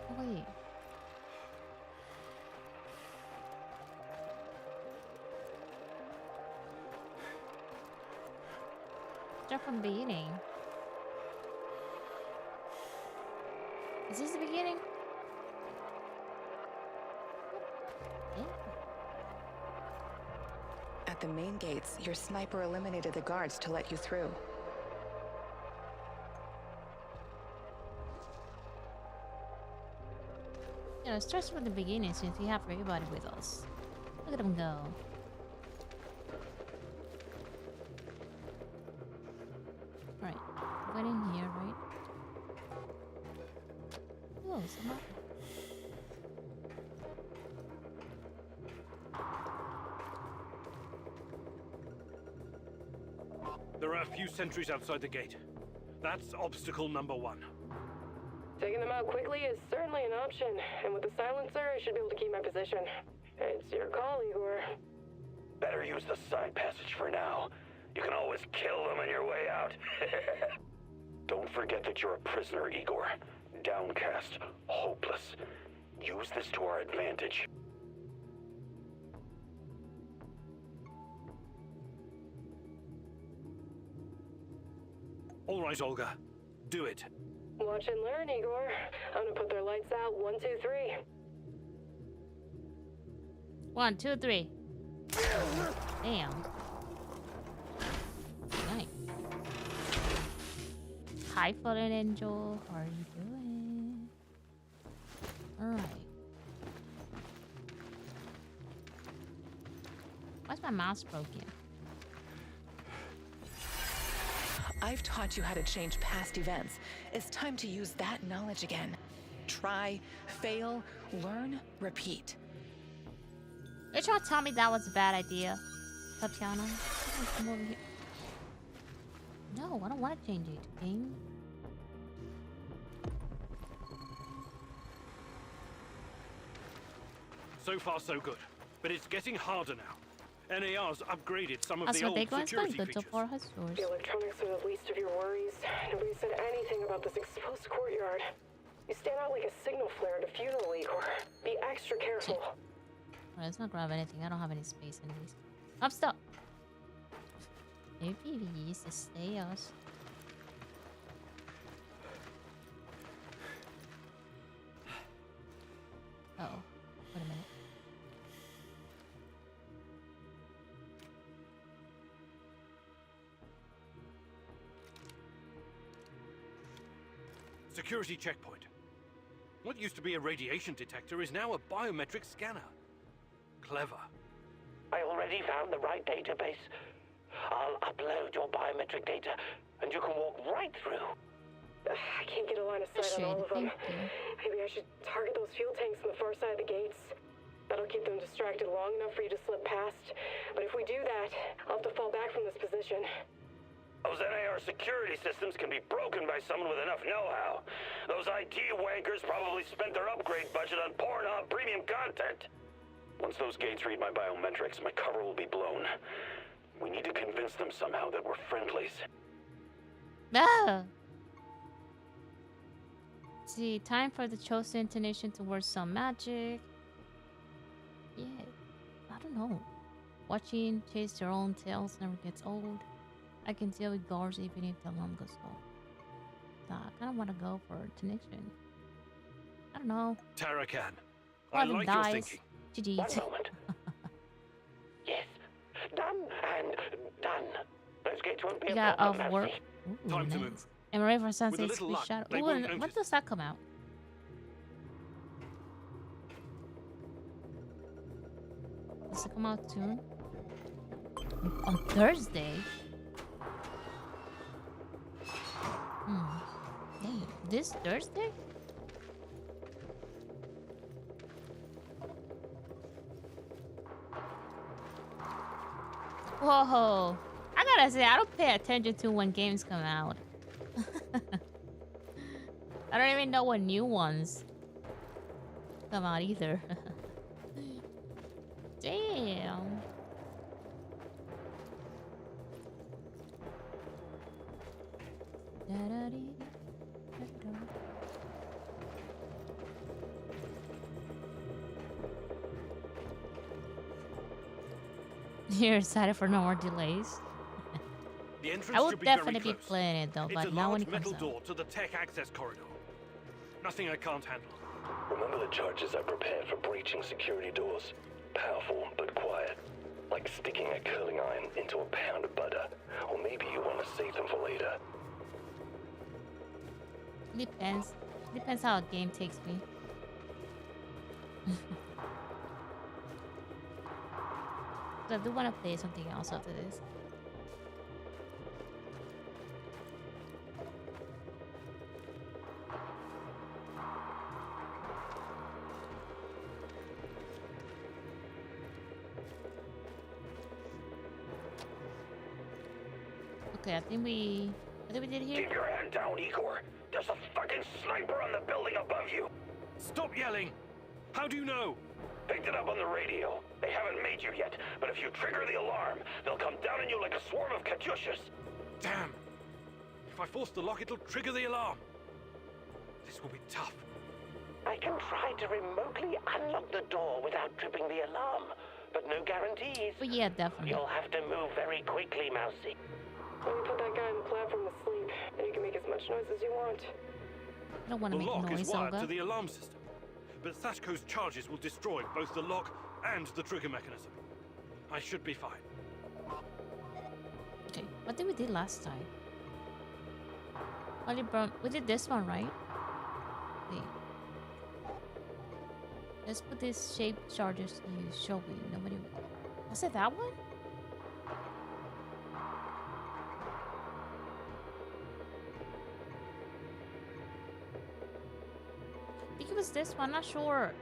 Oh, wait. Start from the beginning. Is this the beginning? Yeah. At the main gates, your sniper eliminated the guards to let you through. You know, it starts from the beginning since we have everybody with us. Look at them go. Right, went in here, right? Oh, someone. There are a few sentries outside the gate. That's obstacle number 1. Taking them out quickly is certainly an option, and with the silencer, I should be able to keep my position. It's your call, Igor. Better use the side passage for now. You can always kill them on your way out. Don't forget that you're a prisoner, Igor. Downcast, hopeless. Use this to our advantage. All right, Olga. Do it. Watch and learn, Igor. I'm gonna put their lights out. 1, 2, 3. 1, 2, 3. Damn. Nice. Hi, Fallen Angel. How are you doing? Alright. Why's my mouse broken? I've taught you how to change past events. It's time to use that knowledge again. Try, fail, learn, repeat. You're trying to tell me that was a bad idea, Tatiana? Come over here. No, I don't want to change it, game. So far, so good. But it's getting harder now. NAR's upgraded some of That's the what old they security good features. for her stores. The electronics are the least of your worries. Nobody said anything about this exposed courtyard. You stand out like a signal flare at a funeral, Igor. Be extra careful. Well, let's not grab anything. I don't have any space anyways. I'm stuck. Maybe we use the stairs. Uh oh. Wait a minute. Security checkpoint. What used to be a radiation detector is now a biometric scanner. Clever. I already found the right database. I'll upload your biometric data, and you can walk right through. I can't get a line of sight on all of them. Maybe I should target those fuel tanks on the far side of the gates. That'll keep them distracted long enough for you to slip past. But if we do that, I'll have to fall back from this position. Those NAR security systems can be broken by someone with enough know-how. Those IT wankers probably spent their upgrade budget on Pornhub premium content. Once those gates read my biometrics, my cover will be blown. We need to convince them somehow that we're friendlies. Ah! See, time for the chosen intonation to work some magic. Yeah, I don't know. Watching chase their own tails never gets old. I can deal with guards even if the alarm goes off. So I kind of want to go for connection. I don't know. Tarakan, I One of them like dies. your thinking. GG. One moment. Yes. Done and done. Those gates won't be We a got problem, off work. Nancy. Ooh, Time to nice. move. Am I ready for With a Sensei's little Sweet luck, Shadow? they Ooh, won't when notice. does that come out? Does it come out soon? On Thursday? Dang, this Thursday? Whoa. I gotta say, I don't pay attention to when games come out. I don't even know when new ones come out either. Damn. You're excited for no more delays? The entrance I will should be definitely very be close. playing it though, It's but a not when large it comes metal out. door to the tech access corridor. Nothing I can't handle. Remember the charges I prepared for breaching security doors? Powerful, but quiet. Like sticking a curling iron into a pound of butter. Or maybe you want to save them for later. Depends. Depends how a game takes me. So I do want to play something else after this. Okay, I think we did here. Keep your hand down, Igor. There's a fucking fucking sniper on the building above you. Stop yelling! How do you know? Picked it up on the radio. They haven't made you yet, but if you trigger the alarm, they'll come down on you like a swarm of Katyushas. Damn! If I force the lock, it'll trigger the alarm. This will be tough. I can try to remotely unlock the door without tripping the alarm, but no guarantees. But yeah, definitely. You'll have to move very quickly, Mousy. Let me put that guy on the platform to sleep, and you can make as much noise as you want. I don't want to The make lock noise, is wired Olga. to the alarm system, but Sashko's charges will destroy both the lock and the trigger mechanism. I should be fine. Okay, what did we do last time? We did this one, right? Wait. Let's put this shape charges to use. Shall we? Nobody. Was it that one? I think it was this one. Not sure.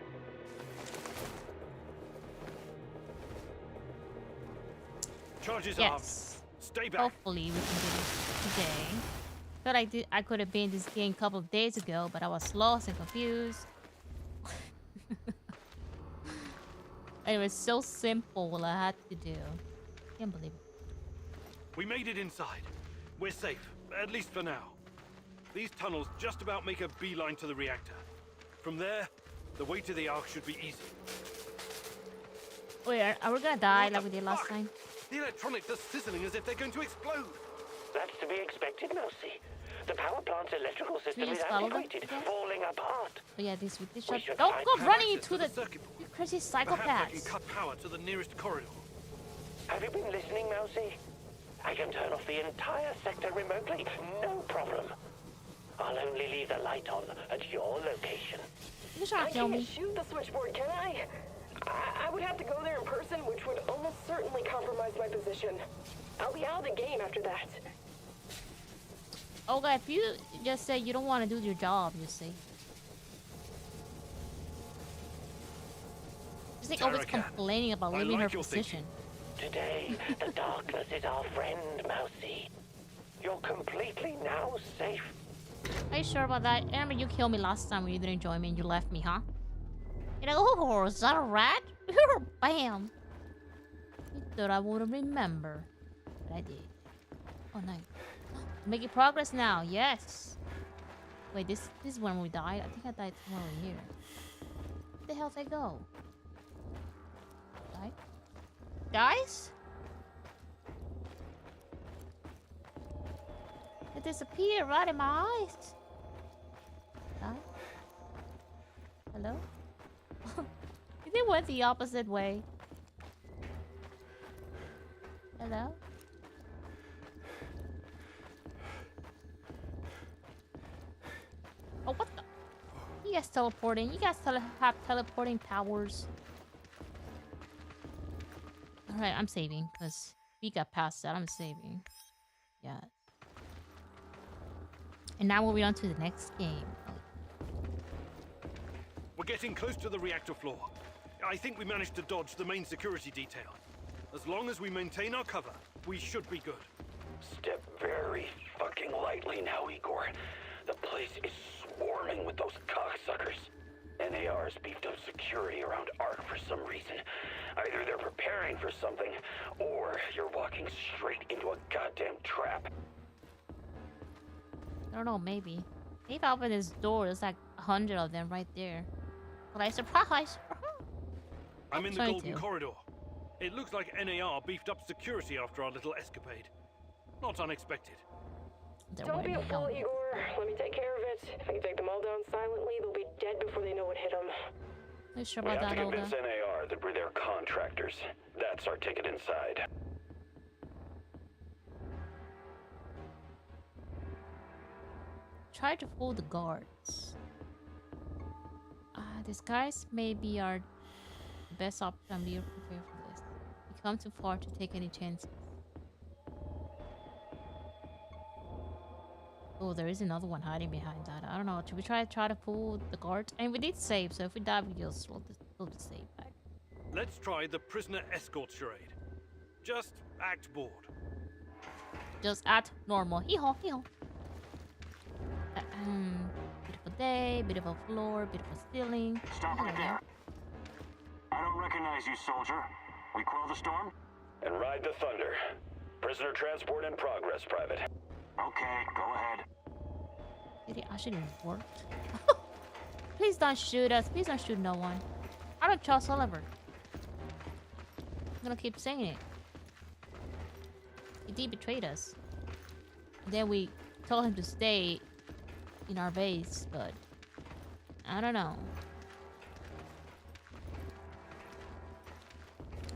Charges Yes. up. Stay back. Hopefully we can do this today. Thought I could have been in this game a couple of days ago, but I was lost and confused. It was so simple what I had to do. Can't believe it. We made it inside. We're safe, at least for now. These tunnels just about make a beeline to the reactor. From there, the way to the Ark should be easy. Wait, are we gonna die like we did last time? The electronics are sizzling as if they're going to explode. That's to be expected, Mousy. The power plant's electrical system is just follow them? antiquated, falling apart. But yeah, this with this We shot. should Don't find go running access into to the circuit board. you crazy Perhaps I can psychopaths. cut power to the nearest corridor. Have you been listening, Mousy? I can turn off the entire sector remotely, no problem. I'll only leave the light on at your location. You trying I to kill can't me? shoot the switchboard, can I? I would have to go there in person, which would almost certainly compromise my position. I'll be out of the game after that. Olga, if you just say you don't want to do your job, you see. Just like always Taraka, complaining about I leaving like her your position. Today, the darkness is our friend, Mousy. You're completely now safe. Are you sure about that? I remember you killed me last time when you didn't join me and you left me, huh? You're like, oh, is that a rat? Bam! You thought I wouldn't remember. But I did. Oh, nice. Making progress now, yes. Wait, this is when we died? I think I died somewhere over here. Where the hell did I go? Died? Guys? It disappeared right in my eyes. Died? Hello? They went the opposite way. Hello? Oh, what the? You guys teleporting. You guys have teleporting powers. Alright, I'm saving, because we got past that. I'm saving. Yeah. And now moving on to the next game. We're getting close to the reactor floor. I think we managed to dodge the main security detail. As long as we maintain our cover, we should be good. Step very fucking lightly now, Igor. The place is swarming with those cocksuckers. NAR's beefed up security around Ark for some reason. Either they're preparing for something, or you're walking straight into a goddamn trap. I don't know, maybe. If I open this door, there's like 100 of them right there. But I surprise! I'm in the Trying Golden to. Corridor. It looks like NAR beefed up security after our little escapade. Not unexpected. They're Don't be wearing a fool, helmets. Igor. Let me take care of it. If I can take them all down silently, they'll be dead before they know what hit them. Are you sure We about have to that, Olga? convince NAR that we're their contractors. That's our ticket inside. Try to fool the guards. These guys may be our best option. We are prepared for this. We come too far to take any chances. Oh, there is another one hiding behind that. I don't know. Should we try to fool the guards? And we did save, so if we die, we just slow the save back. Let's try the prisoner escort charade. Just act bored. Just act normal. Hee-haw, hee-haw. stay, bit of a floor, bit of a ceiling. Stop right there. I don't recognize you, soldier. We quell the storm? And ride the thunder. Prisoner transport in progress, Private. Okay, go ahead. Did it actually work? Please don't shoot us. Please don't shoot no one. I don't trust Oliver. I'm gonna keep saying it. He did betray us. Then we told him to stay in our base, but I don't know.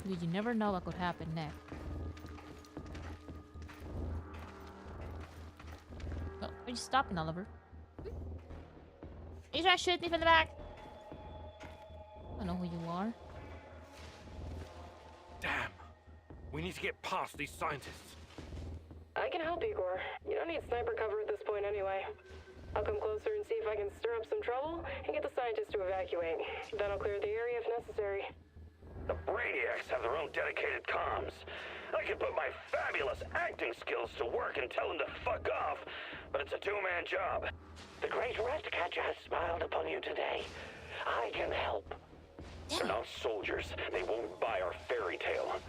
You never know what could happen next. Oh, are you stopping, Oliver? Are you trying to shoot me from the back? I don't know who you are. Damn. We need to get past these scientists. I can help, Igor. You don't need sniper cover at this point anyway. I'll come closer and see if I can stir up some trouble and get the scientists to evacuate. Then I'll clear the area if necessary. The Brainiacs have their own dedicated comms. I can put my fabulous acting skills to work and tell them to fuck off, but it's a two-man job. The great rat catcher has smiled upon you today. I can help. They're not soldiers. They won't buy our fairy tale.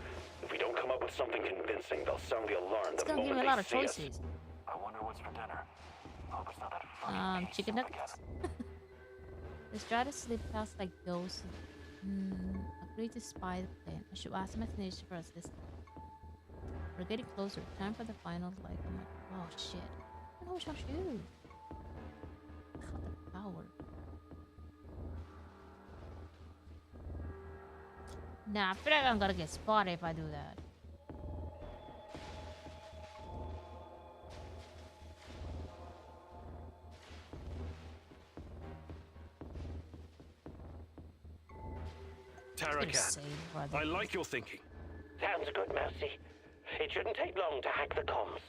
If we don't come up with something convincing, they'll sound the alarm the moment they see us. I wonder what's for dinner. Hope it's not that fucking chicken nuggets. Let's try to slip past like those. Agree to spy the plan. I should ask imagination for assistance. We're getting closer. Time for the final like. Oh shit. I don't know which one to shoot. Got the power. Nah, I feel like I'm gonna get spotted if I do that. Tarakan, I like your thinking. Sounds good, Mousy. It shouldn't take long to hack the comms.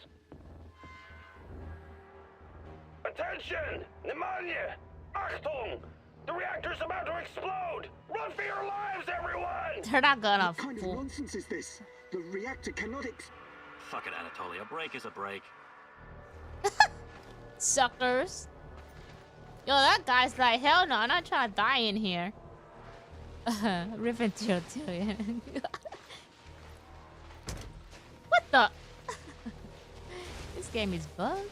Attention! Pneumonia! Achtung! The reactor's about to explode! Run for your lives, everyone! They're not gonna. What kind of nonsense is this? The reactor cannot Fuck it, Anatoly. A break is a break. Suckers. Yo, that guy's like, hell no, I'm not trying to die in here. Rip into your Tyrion. What the? This game is bugged.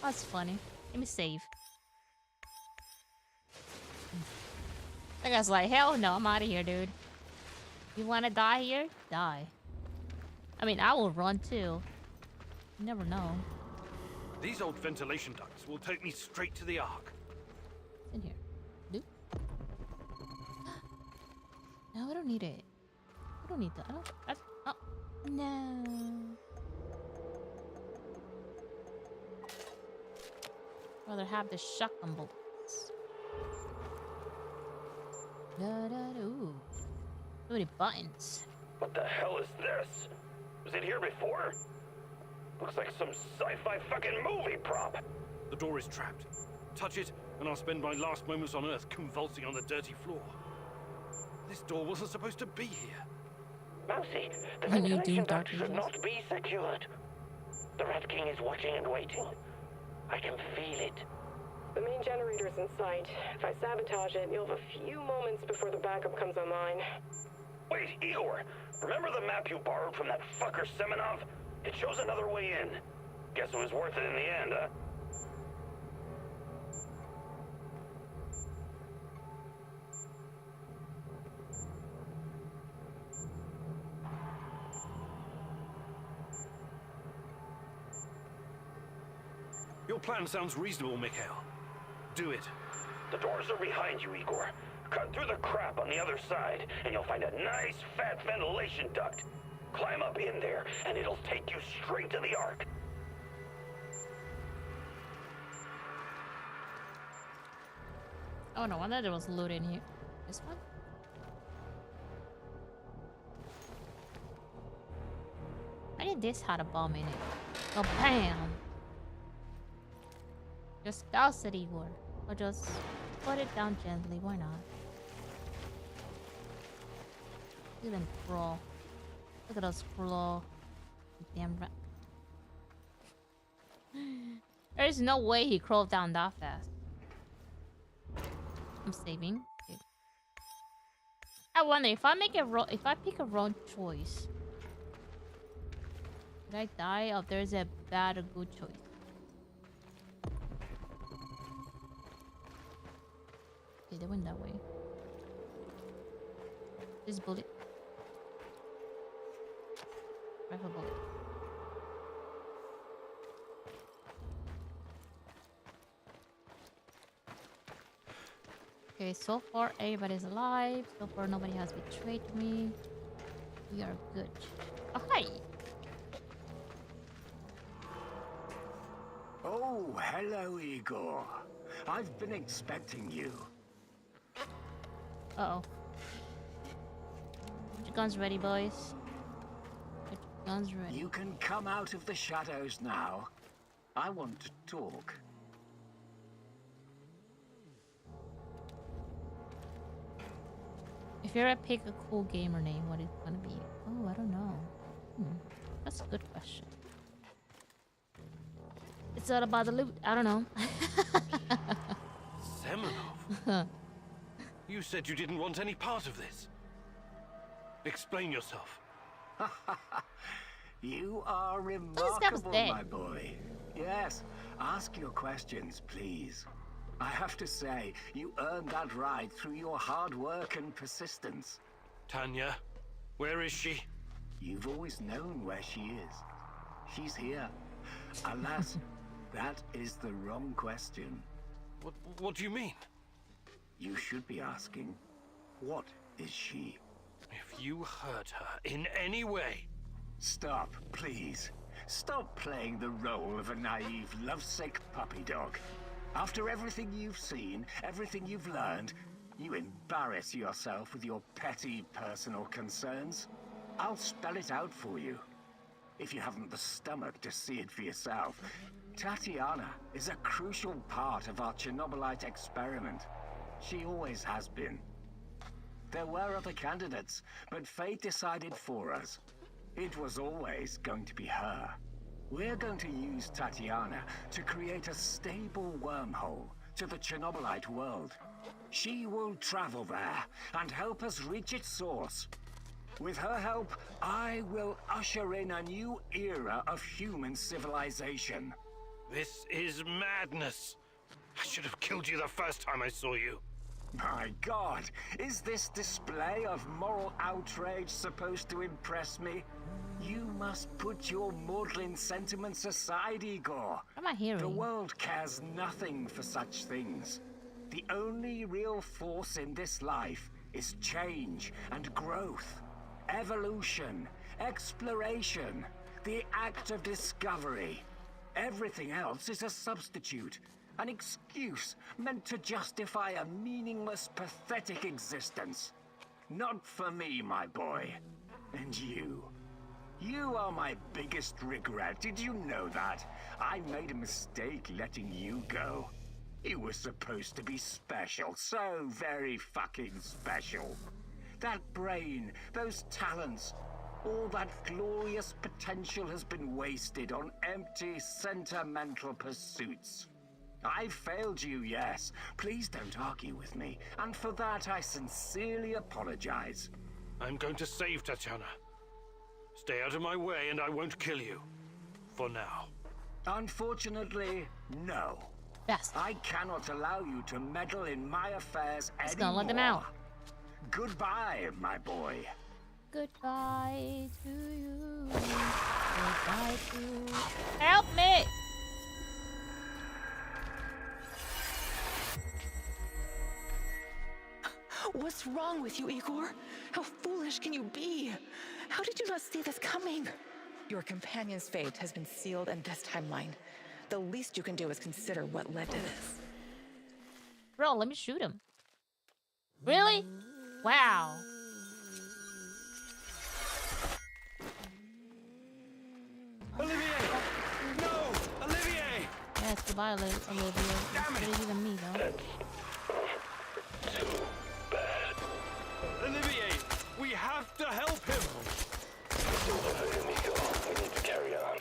That's funny. Let me save. That guy's like, hell no, I'm out of here, dude. You wanna die here? Die. I mean, I will run too. You never know. These old ventilation ducts will take me straight to the Ark. In here. Nope. No, I don't need it. I don't need that. Oh, no. Rather have the shotgun bullets. Ooh. So many buttons. What the hell is this? Was it here before? Looks like some sci-fi fucking movie prop. The door is trapped. Touch it, and I'll spend my last moments on Earth convulsing on the dirty floor. This door wasn't supposed to be here. Mousy, the ventilation duct should not be secured. The Rat King is watching and waiting. I can feel it. The main generator's in sight. If I sabotage it, you'll have a few moments before the backup comes online. Wait, Igor, remember the map you borrowed from that fucker Semenov? It shows another way in. Guess it was worth it in the end, huh? Your plan sounds reasonable, Mikhail. Do it. The doors are behind you, Igor. Cut through the crap on the other side, and you'll find a nice, fat ventilation duct. Climb up in there, and it'll take you straight to the Ark. Oh, no wonder there was loot in here. This one? I think this had a bomb in it. Oh, bam! Just douse it, Igor. Or just put it down gently. Why not? Look at them crawl. Look at us crawl. Damn rat. There's no way he crawled down that fast. I'm saving. Okay. I wonder if I pick a wrong choice, would I die or there's a bad or good choice? Okay, they went that way. This bullet. Rifle bullet. Okay, so far everybody's alive. So far nobody has betrayed me. We are good. Oh, hi! Oh, hello, Igor. I've been expecting you. Uh-oh. Get your guns ready, boys. Get your guns ready. You can come out of the shadows now. I want to talk. If you're to pick a cool gamer name, what is it gonna be? Oh, I don't know. That's a good question. It's all about the loot. I don't know. Semenov? You said you didn't want any part of this. Explain yourself. You are remarkable, my boy. Yes, ask your questions, please. I have to say, you earned that right through your hard work and persistence. Tanya, where is she? You've always known where she is. She's here. Alas, that is the wrong question. What do you mean? You should be asking, what is she? If you hurt her in any way... Stop, please. Stop playing the role of a naive, lovesick puppy dog. After everything you've seen, everything you've learned, you embarrass yourself with your petty personal concerns. I'll spell it out for you. If you haven't the stomach to see it for yourself, Tatiana is a crucial part of our Chernobylite experiment. She always has been. There were other candidates, but fate decided for us. It was always going to be her. We're going to use Tatiana to create a stable wormhole to the Chernobylite world. She will travel there and help us reach its source. With her help, I will usher in a new era of human civilization. This is madness. I should have killed you the first time I saw you. My God, is this display of moral outrage supposed to impress me? You must put your maudlin sentiments aside, Igor. What am I hearing? The world cares nothing for such things. The only real force in this life is change and growth, evolution, exploration, the act of discovery. Everything else is a substitute, an excuse meant to justify a meaningless, pathetic existence. Not for me, my boy. And you. You are my biggest regret. Did you know that? I made a mistake letting you go. You were supposed to be special, so very fucking special. That brain, those talents, all that glorious potential has been wasted on empty, sentimental pursuits. I failed you, yes. Please don't argue with me, and for that I sincerely apologize. I'm going to save Tatiana. Stay out of my way and I won't kill you. For now. Unfortunately, no. Yes. I cannot allow you to meddle in my affairs anymore. He's gonna let them out. Goodbye, my boy. Goodbye to you. Goodbye to you. Help me! What's wrong with you, Igor? How foolish can you be? How did you not see this coming? Your companion's fate has been sealed in this timeline. The least you can do is consider what led to this. Bro, let me shoot him. Really? Wow. Olivier! No! Olivier! Yes, goodbye, Olivia. Damn it! It's even me, though. Too bad. Olivier! We have to help him! Don't hurt him, Igor. We need to carry on.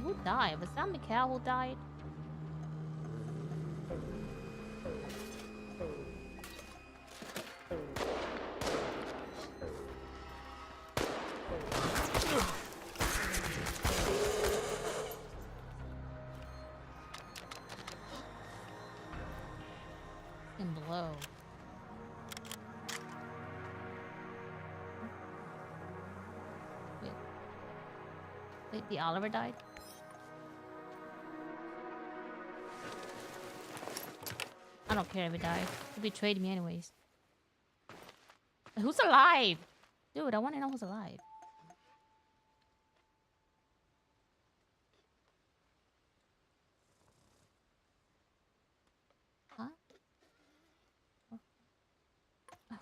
who died? Was that Mikhail who died? And blow. Wait, the Oliver died? I don't care if he died. He betrayed me anyways. Who's alive? Dude, I want to know who's alive. Huh?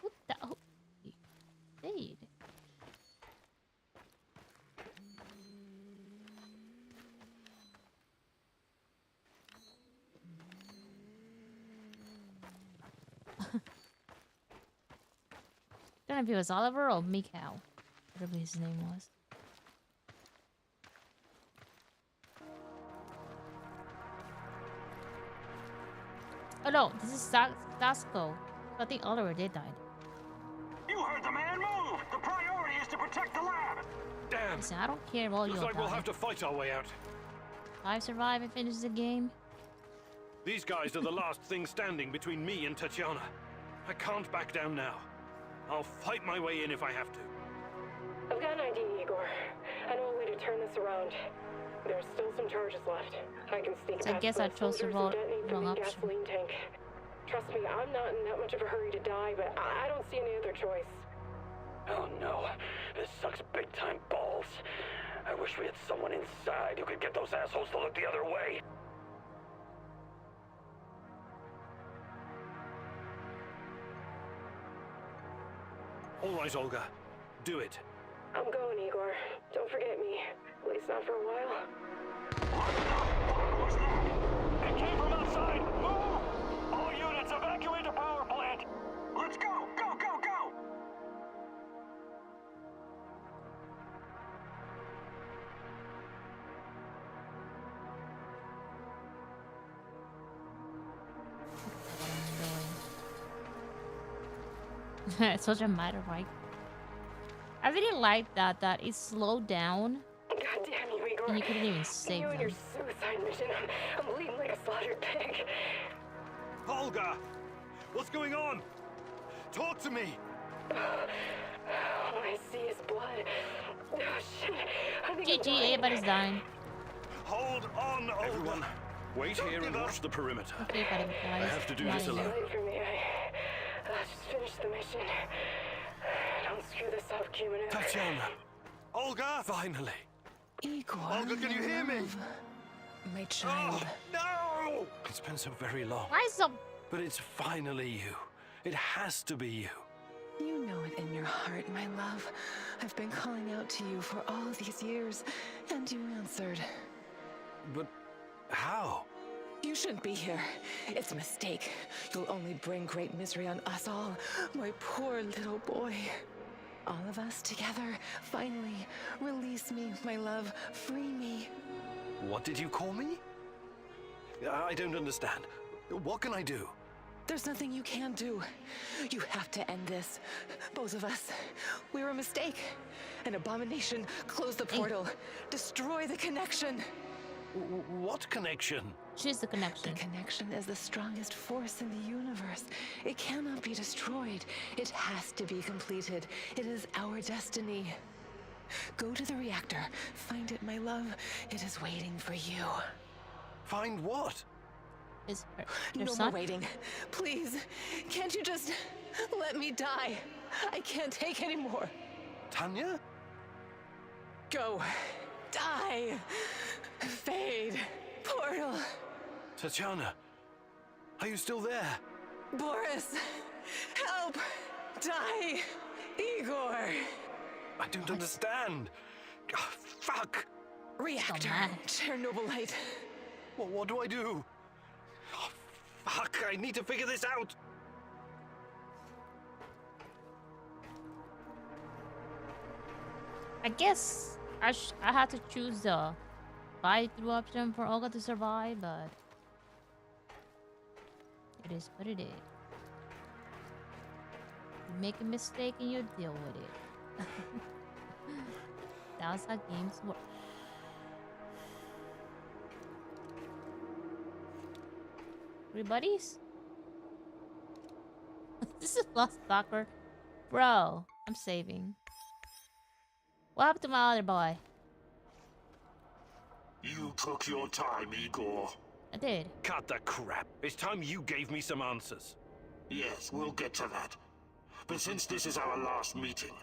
Who died? I don't know if it was Oliver or Mikhail, whatever his name was. Oh no, this is Dasko. I think Oliver did die. You heard the man. Move! The priority is to protect the lab! Damn! Listen, I don't care about you. Looks like we'll have to fight our way out. If I survive and finish the game. These guys are the last thing standing between me and Tatiana. I can't back down now. I'll fight my way in if I have to. I've got an idea, Igor. I know a way to turn this around. There's still some charges left. I can sneak So I past guess I chose the wrong option. gasoline tank. Trust me, I'm not in that much of a hurry to die, but I don't see any other choice. Oh no, this sucks big time balls. I wish we had someone inside who could get those assholes to look the other way. All right, Olga. Do it. I'm going, Igor. Don't forget me. At least not for a while. What's that? It came from outside! Move! All units, evacuate the power plant! Let's go! Go, go, go! It's such a matter, right? I really like that it slowed down. God damn you, Igor. And you couldn't even save you and them. your suicide mission. I'm bleeding like a slaughtered pig. Olga! What's going on? Talk to me! All I see is blood. Oh, shit. I think I'm GG, blind. everybody's dying. Hold on, Olga. Everyone, wait here and watch the perimeter. Okay, buddy, I guys. have to do this Too alone. late for me. I'll just finish the mission. Don't screw this up, Cumin. Tatiana! Olga! Finally! Igor, Olga, can you hear me? love. My child. Oh, no! It's been so very long. Why so? But it's finally you. It has to be you. You know it in your heart, my love. I've been calling out to you for all these years, and you answered. But how? You shouldn't be here. It's a mistake. You'll only bring great misery on us all. My poor little boy. All of us together. Finally, release me, my love. Free me. What did you call me? I don't understand. What can I do? There's nothing you can do. You have to end this. Both of us. We're a mistake. An abomination. Close the portal. Destroy the connection. What connection? She's the connection. The connection is the strongest force in the universe. It cannot be destroyed. It has to be completed. It is our destiny. Go to the reactor. Find it, my love. It is waiting for you. Find what? Is her No more son? waiting. Please, can't you just let me die? I can't take any more. Tanya? Go. Die. Fade. Portal. Tatiana? Are you still there? Boris. Help. Die. Igor. I don't understand. Oh, fuck. Reactor. Chernobylite. What do I do? Oh, fuck, I need to figure this out. I guess I had to choose the buy through option for Olga to survive, but it is what it is. You make a mistake and you deal with it. That's how games work. Everybody's? This is Lost Stalker. Bro, I'm saving. What happened to my other boy? You took your time, Igor. I did. Cut the crap. It's time you gave me some answers. Yes, we'll get to that. But since this is our last meeting,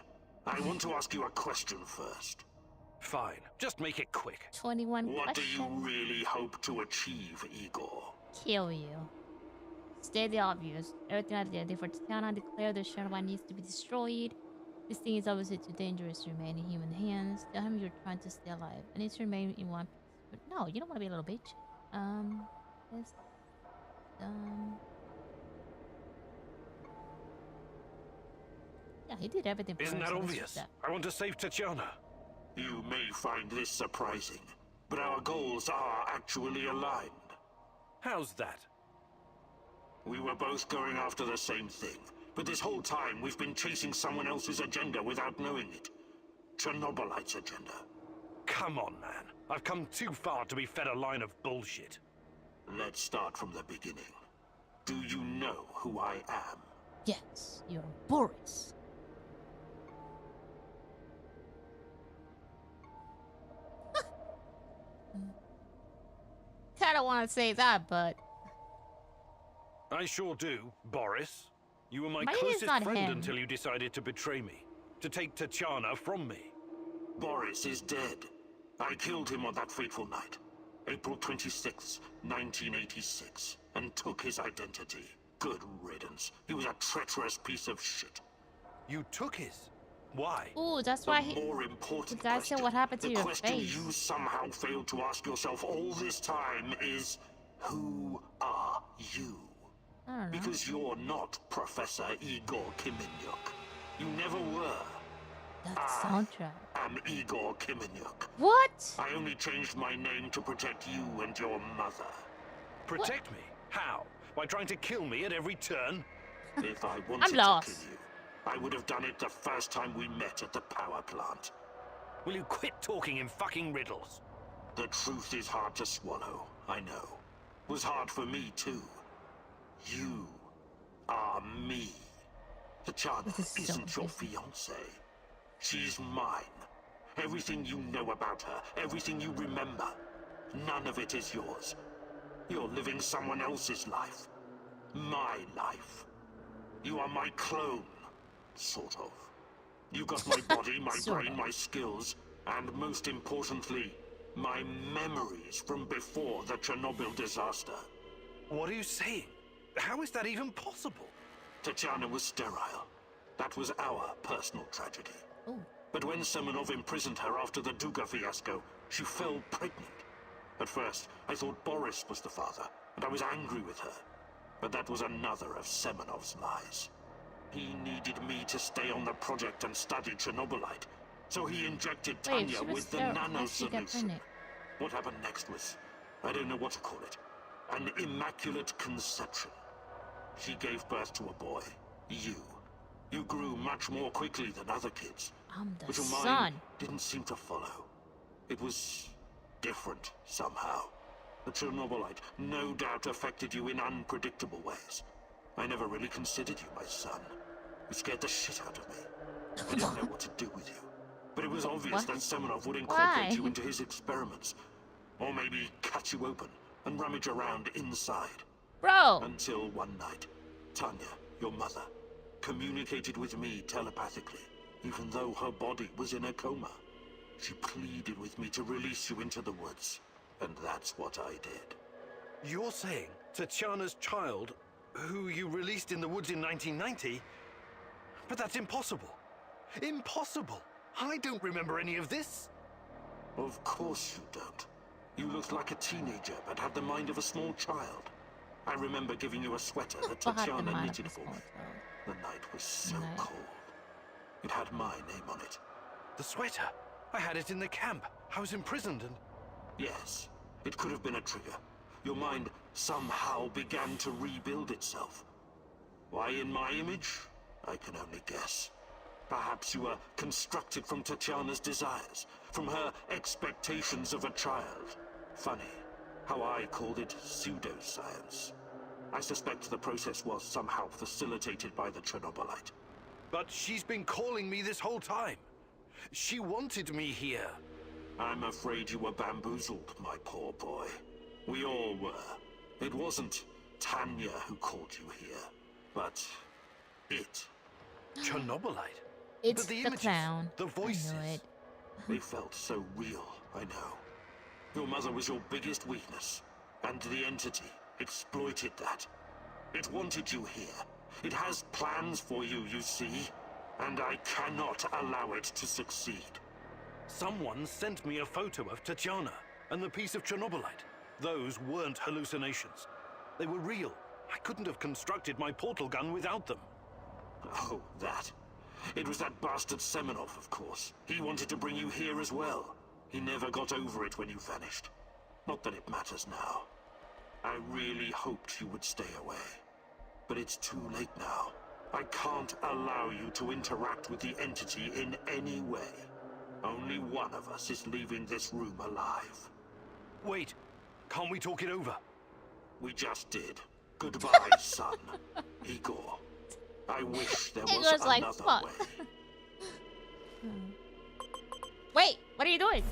I want to ask you a question first. Fine. Just make it quick. 21 What do questions. you really hope to achieve, Igor? Kill you. State the obvious. Everything I did for Tatiana, declare the Chernobylite needs to be destroyed. This thing is obviously too dangerous to remain in human hands. Tell him you're trying to stay alive. I need to remain in one piece. But no, you don't want to be a little bitch. This, yeah, he did everything for Isn't her, that so this obvious? was that. I want to save Tatiana. You may find this surprising, but our goals are actually aligned. How's that? We were both going after the same thing, but this whole time we've been chasing someone else's agenda without knowing it. Chernobylite's agenda. Come on, man. I've come too far to be fed a line of bullshit. Let's start from the beginning. Do you know who I am? Yes, you're Boris. Kinda want to say that, but I sure do, Boris. You were my Maybe it's closest not friend him. until you decided to betray me. To take Tatiana from me. Boris is dead. I killed him on that fateful night, April 26, 1986, and took his identity. Good riddance. He was a treacherous piece of shit. You took his? Why? ooh, that's why he. More important The guy said, "What happened to the your question face?" you somehow failed to ask yourself all this time is, who are you? I don't know. Because you're not Professor Igor Kiminyuk. You never were. That soundtrack. I'm Igor Kiminyuk. What? I only changed my name to protect you and your mother. Protect me? How? By trying to kill me at every turn? If I wanted to lost. kill you, I would have done it the first time we met at the power plant. Will you quit talking in fucking riddles? The truth is hard to swallow, I know. It was hard for me too. You are me. Tatiana This is so isn't your confusing. fiancée. She's mine. Everything you know about her, everything you remember, none of it is yours. You're living someone else's life. My life. You are my clone. Sort of. You got my body, my Sort brain, of. my skills, and most importantly, my memories from before the Chernobyl disaster. What are you saying? How is that even possible? Tatiana was sterile. That was our personal tragedy. Ooh. But when Semenov imprisoned her after the Duga fiasco, she fell pregnant. At first, I thought Boris was the father, and I was angry with her. But that was another of Semenov's lies. He needed me to stay on the project and study Chernobylite, so he injected Wait, Tanya she was with the there. nano How did she get solution. pregnant? What happened next was, I don't know what to call it, an immaculate conception. She gave birth to a boy, you. You grew much more quickly than other kids. I'm the But your mind son. didn't seem to follow. It was different somehow. The Chernobylite no doubt affected you in unpredictable ways. I never really considered you my son. You scared the shit out of me. I didn't know what to do with you. But it was obvious What? that Semenov would incorporate Why? you into his experiments. Or maybe cut you open and rummage around inside. Bro! Until one night, Tanya, your mother, communicated with me telepathically, even though her body was in a coma. She pleaded with me to release you into the woods, and that's what I did. You're saying Tatiana's child, who you released in the woods in 1990? But that's impossible. Impossible! I don't remember any of this. Of course you don't. You looked like a teenager, but had the mind of a small child. I remember giving you a sweater that But had the Tatiana mind of knitted a for small me. child. The night was so Night. cold. It had my name on it. The sweater. I had it in the camp. I was imprisoned and... Yes, it could have been a trigger. Your mind somehow began to rebuild itself. Why in my image? I can only guess. Perhaps you were constructed from Tatiana's desires, from her expectations of a child. Funny, how I called it pseudoscience. I suspect the process was somehow facilitated by the Chernobylite. But she's been calling me this whole time. She wanted me here. I'm afraid you were bamboozled, my poor boy. We all were. It wasn't Tanya who called you here, but it. Chernobylite? It's but the the images, clown. the voices. I knew it. They felt so real, I know. Your mother was your biggest weakness, and the entity exploited that. It wanted you here. It has plans for you, you see, and I cannot allow it to succeed. Someone sent me a photo of Tatiana and the piece of Chernobylite. Those weren't hallucinations. They were real. I couldn't have constructed my portal gun without them. Oh, that. It was that bastard Semenov, of course. He wanted to bring you here as well. He never got over it when you vanished. Not that it matters now. I really hoped you would stay away. But it's too late now. I can't allow you to interact with the entity in any way. Only one of us is leaving this room alive. Wait, can't we talk it over? We just did. Goodbye, son. Igor. I wish there was Igor's like, another fuck. way. Wait, what are you doing?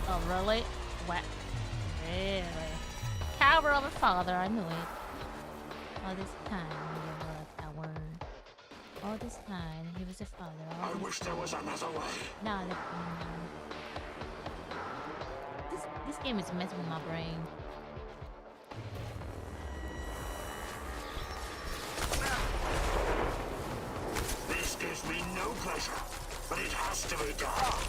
Oh, really? What? Really? Coward of a father, I knew it. All this time, you were a coward. All this time, he was a father. I wish there was another way. Now look at me. This game is messing with my brain. This gives me no pleasure, but it has to be done.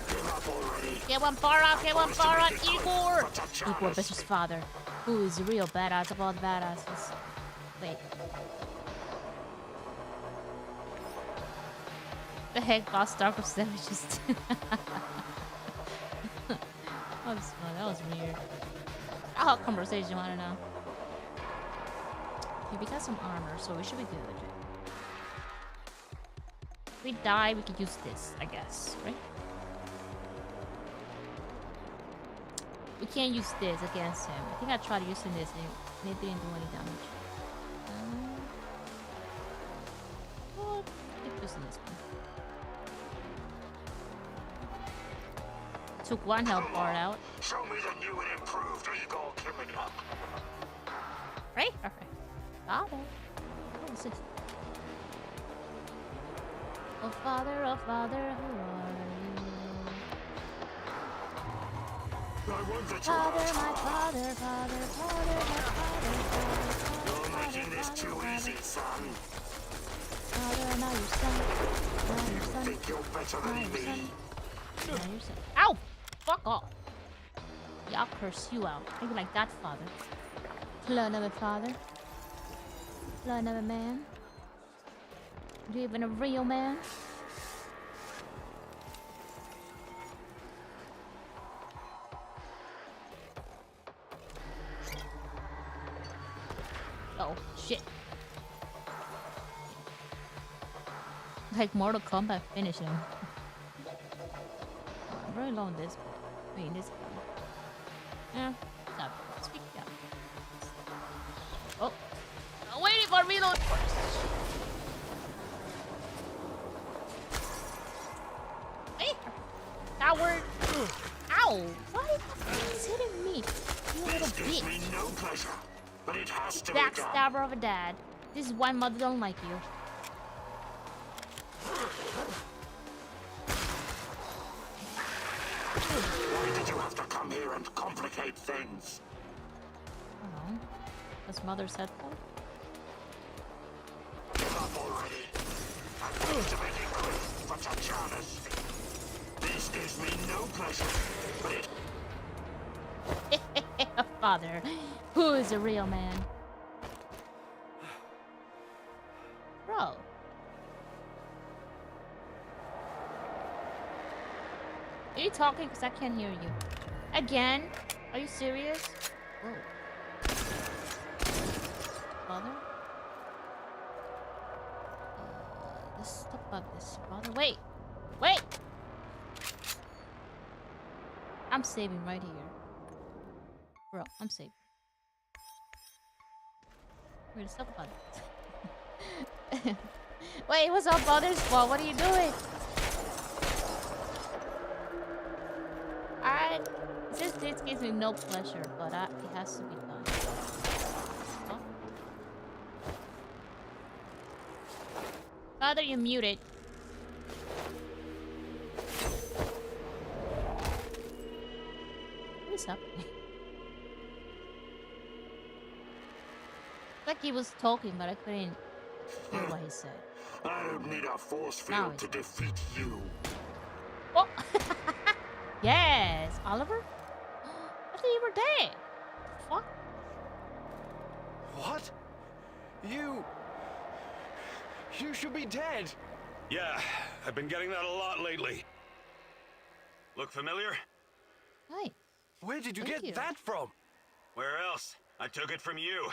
Give up already. Get one far out, get one far out, Igor! Igor Bishop's father, who is the real badass of all the badasses. Wait. The heck, boss Dark of Savages. That was fun, that was weird. A hot conversation, I don't know. Okay, we got some armor, so we should be good. If we die, we could use this, I guess, right? We can't use this against him. I think I tried using this and it didn't do any damage. Well, keep using this one. Took one health bar out. Show me the new and improved Igor Kiminuk. Right? Perfect. Father. What is this? Oh father, who are you? I won't let you Father, out. my father, father. You're making this too easy, son. Father, now your son. Now You your son. think you're better Now than your me? son. Now your son. Ow! Fuck off. Yeah, I'll curse you out. Maybe like that, father. Clone of a father. Clone of a man. Do you even a real man? Oh, shit. Like Mortal Kombat finish him. I'm very low on this. I mean, this guy. Yeah, stop. Speak up. Oh, I'm waiting for reload first. Hey, coward! Ow! Why is hitting me? You little This gives me bitch! no pleasure, but it has to be done. Backstabber of a dad. This is why mother don't like you. Why did you have to come here and complicate things? I don't know. Because mother said so. Give up already. I'm going to make it quick for Tatiana's sake. This gives me no pleasure, but it... Father, who is a real man? Bro. Are you talking? Because I can't hear you. Again? Are you serious? Whoa. Father? Let's talk about this. Father, wait! Wait! I'm saving right here. Bro, I'm saving. Wait, let's talk about it. Wait, what's up, brothers? Well, what are you doing? This gives me no pleasure, but it has to be done. Oh. Father, you're muted. What is happening? Like he was talking, but I couldn't hear what he said. I don't need a force field to defeat you. Oh! Yes, Oliver? I thought you were dead. What? What? You should be dead. Yeah, I've been getting that a lot lately. Look familiar? Hi. Where did you get that from? Where else? I took it from you.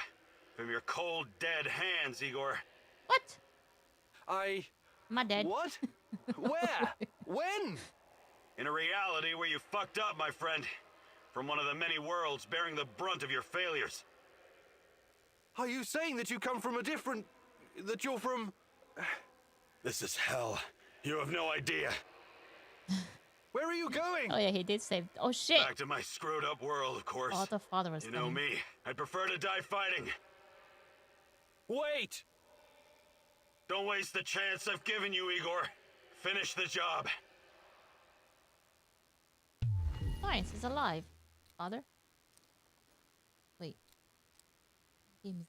From your cold, dead hands, Igor. What? Am I dead? What? Where? When? In a reality where you fucked up, my friend. From one of the many worlds bearing the brunt of your failures. Are you saying that you come from a different... that you're from... This is hell. You have no idea. Where are you going? Oh yeah, he did say... Oh shit! Back to my screwed up world, of course. Oh, the father was You know me. I'd prefer to die fighting. Wait! Don't waste the chance I've given you, Igor. Finish the job. Nice, he's alive. Father? Wait. Give me...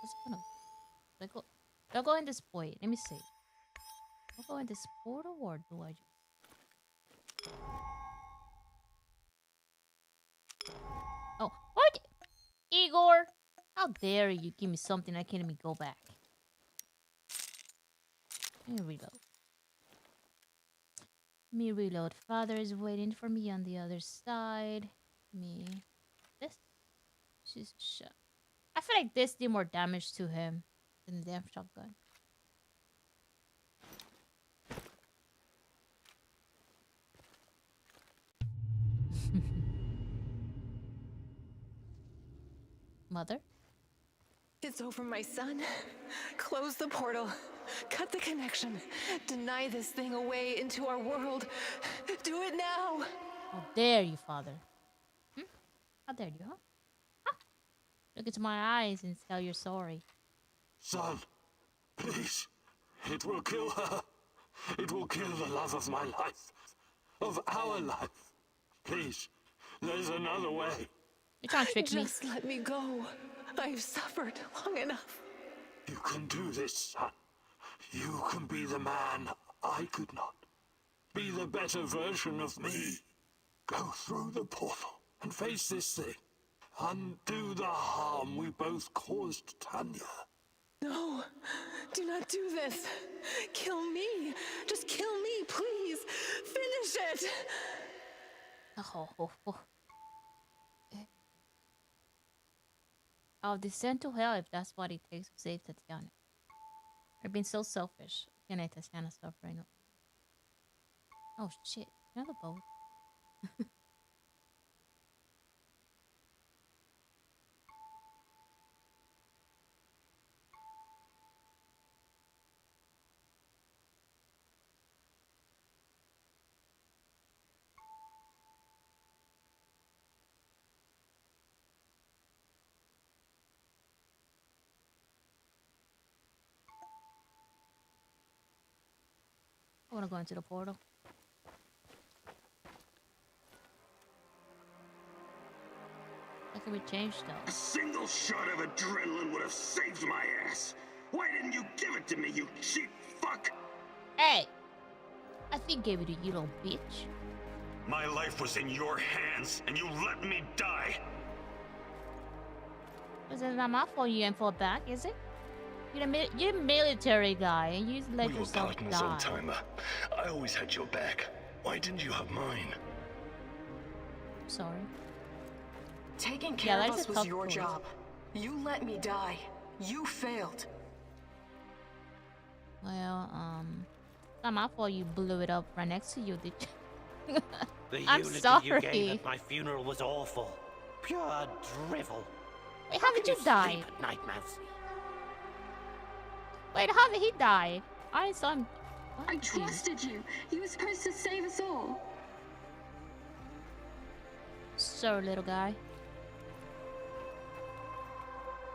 What's going on? Do I go in this void? Let me see. Do I go in this portal or do I just... Oh, what? Igor! How dare you give me something I can't even go back. Let me reload. Me reload. Father is waiting for me on the other side. This is shot. I feel like this did more damage to him than the damn shotgun. Mother? It's over, my son. Close the portal. Cut the connection. Deny this thing away into our world. Do it now. How dare you, Father? How dare you, huh? Look into my eyes and tell you're sorry. Son, please. It will kill her. It will kill the love of my life. Of our life. Please. There's another way. You're trying to trick me. Just let me go. I've suffered long enough. You can do this, son. You can be the man I could not. Be the better version of me. Go through the portal and face this thing. Undo the harm we both caused Tanya. No, do not do this. Kill me. Just kill me, please. Finish it. I'll descend to hell if that's what it takes to save Tatiana. I've been so selfish. Can I Tatiana suffering? Oh shit, another boat. I want to go into the portal. How can we change though? A single shot of adrenaline would have saved my ass. Why didn't you give it to me, you cheap fuck? Hey! I think gave it to you, little bitch. My life was in your hands, and you let me die. Is it not my fault you ain't fought back, is it? You're a military guy, and you let yourself die. Old-timer. I always had your back. Why didn't you have mine? Sorry. Taking care of that's us a was tough your choice. job. You let me die. You failed. Well, it's not my fault you blew it up right next to you, did you? The I'm eulogy sorry. you gave at my funeral was awful. Pure drivel. Wait, how did you die? Sleep at night, Mousy? Wait, how did he die? I saw him. I trusted you. You were supposed to save us all. Sir, little guy.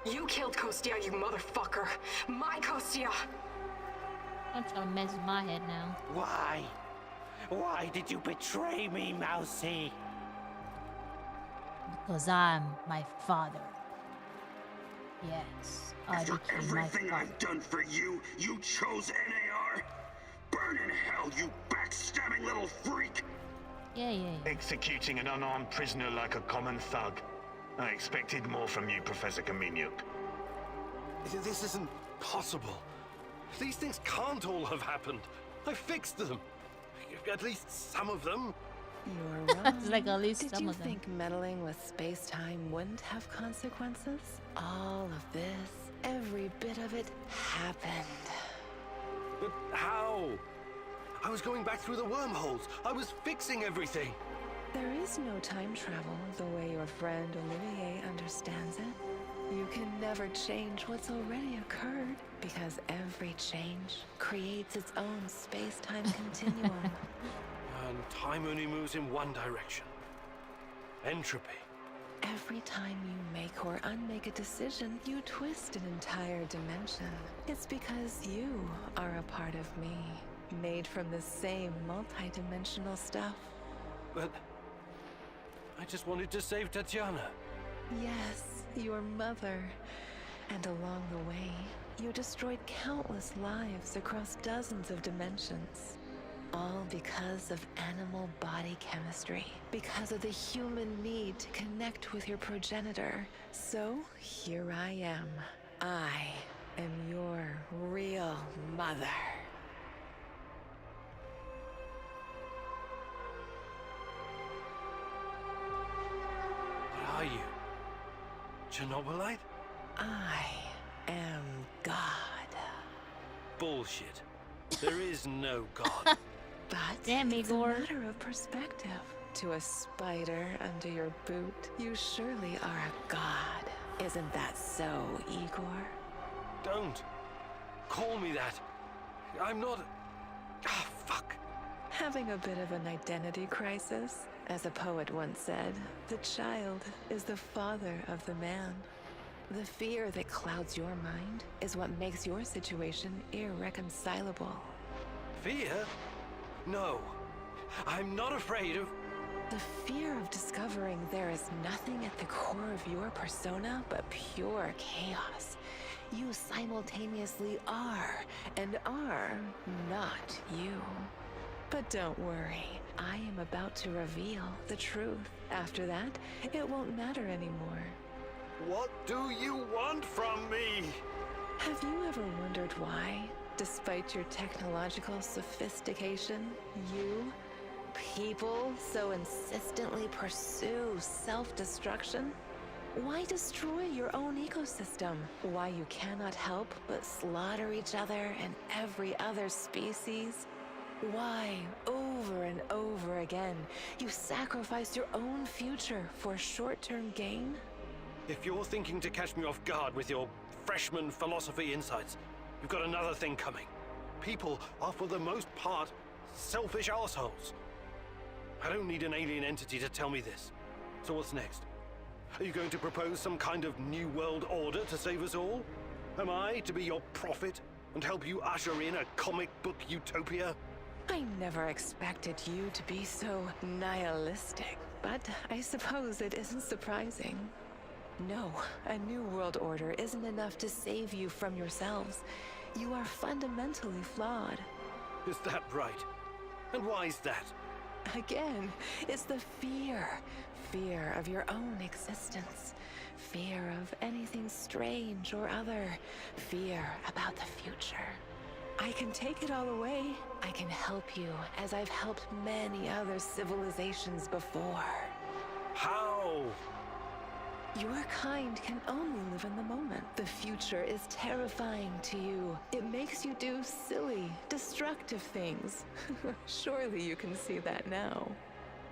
You killed Kostia, you motherfucker. My Kostia. I'm trying to mess with my head now. Why? Why did you betray me, Mousy? Because I'm my father. Yes, I After became my everything father. I've done for you, you chose NAR? Burn in hell, you backstabbing little freak! Yeah. Executing an unarmed prisoner like a common thug. I expected more from you, Professor Kaminyuk. This isn't possible. These things can't all have happened. I fixed them. At least some of them. You're wrong. It's like at least Did some you of them. think meddling with space-time wouldn't have consequences? All of this, every bit of it, happened. But how? I was going back through the wormholes. I was fixing everything. There is no time travel the way your friend Olivier understands it. You can never change what's already occurred, because every change creates its own space-time continuum. And time only moves in one direction. Entropy. Every time you make or unmake a decision, you twist an entire dimension. It's because you are a part of me, made from the same multi-dimensional stuff. But I just wanted to save Tatiana. Yes, your mother. And along the way, you destroyed countless lives across dozens of dimensions. All because of animal body chemistry. Because of the human need to connect with your progenitor. So, here I am. I am your real mother. What are you? Chernobylite? I am God. Bullshit. There is no God. But Damn, it's Igor. a matter of perspective. To a spider under your boot, you surely are a god. Isn't that so, Igor? Don't. Call me that. I'm not... Ah, fuck. Having a bit of an identity crisis? As a poet once said, the child is the father of the man. The fear that clouds your mind is what makes your situation irreconcilable. Fear? No. I'm not afraid of... The fear of discovering there is nothing at the core of your persona but pure chaos. You simultaneously are and are not you. But don't worry, I am about to reveal the truth. After that, it won't matter anymore. What do you want from me? Have you ever wondered why, despite your technological sophistication, you, people, so insistently pursue self-destruction? Why destroy your own ecosystem? Why you cannot help but slaughter each other and every other species? Why, over and over again, you sacrifice your own future for short-term gain? If you're thinking to catch me off guard with your freshman philosophy insights, you've got another thing coming. People are, for the most part, selfish assholes. I don't need an alien entity to tell me this. So what's next? Are you going to propose some kind of new world order to save us all? Am I to be your prophet and help you usher in a comic book utopia? I never expected you to be so nihilistic, but I suppose it isn't surprising. No, a new world order isn't enough to save you from yourselves. You are fundamentally flawed. Is that right? And why is that? Again, it's the fear. Fear of your own existence. Fear of anything strange or other. Fear about the future. I can take it all away. I can help you, as I've helped many other civilizations before. How? Your kind can only live in the moment. The future is terrifying to you. It makes you do silly, destructive things. Surely you can see that now.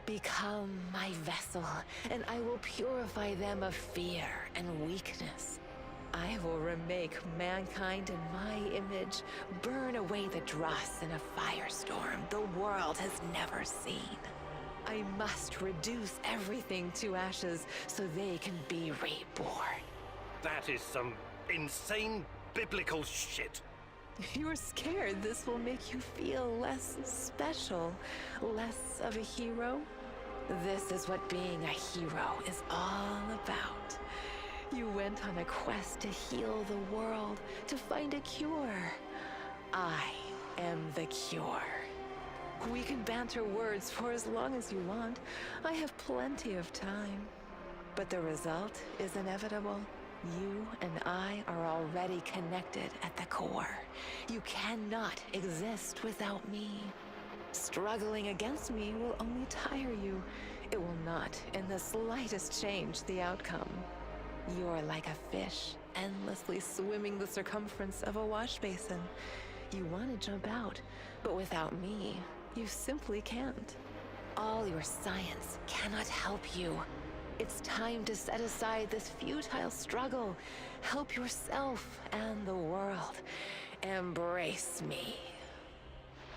Become my vessel, and I will purify them of fear and weakness. I will remake mankind in my image, burn away the dross in a firestorm the world has never seen. I must reduce everything to ashes so they can be reborn. That is some insane biblical shit. You're scared this will make you feel less special, less of a hero? This is what being a hero is all about. You went on a quest to heal the world, to find a cure. I am the cure. We can banter words for as long as you want. I have plenty of time. But the result is inevitable. You and I are already connected at the core. You cannot exist without me. Struggling against me will only tire you. It will not in the slightest change the outcome. You're like a fish, endlessly swimming the circumference of a wash basin. You want to jump out, but without me, you simply can't. All your science cannot help you. It's time to set aside this futile struggle. Help yourself and the world. Embrace me.